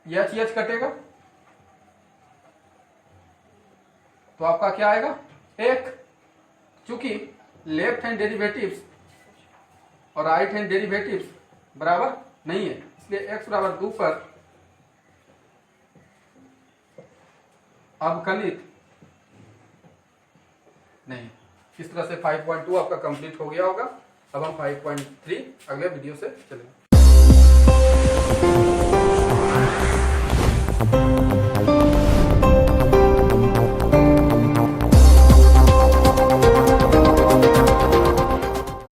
एच कटेगा, तो आपका क्या आएगा 1, चूंकि लेफ्ट हैंड डेरिवेटिव्स और राइट हैंड डेरिवेटिव्स बराबर नहीं है, इसलिए x बराबर 2 पर अवकलित नहीं। इस तरह से 5.2 आपका कंप्लीट हो गया होगा। अब हम 5.3 अगले वीडियो से चलेंगे।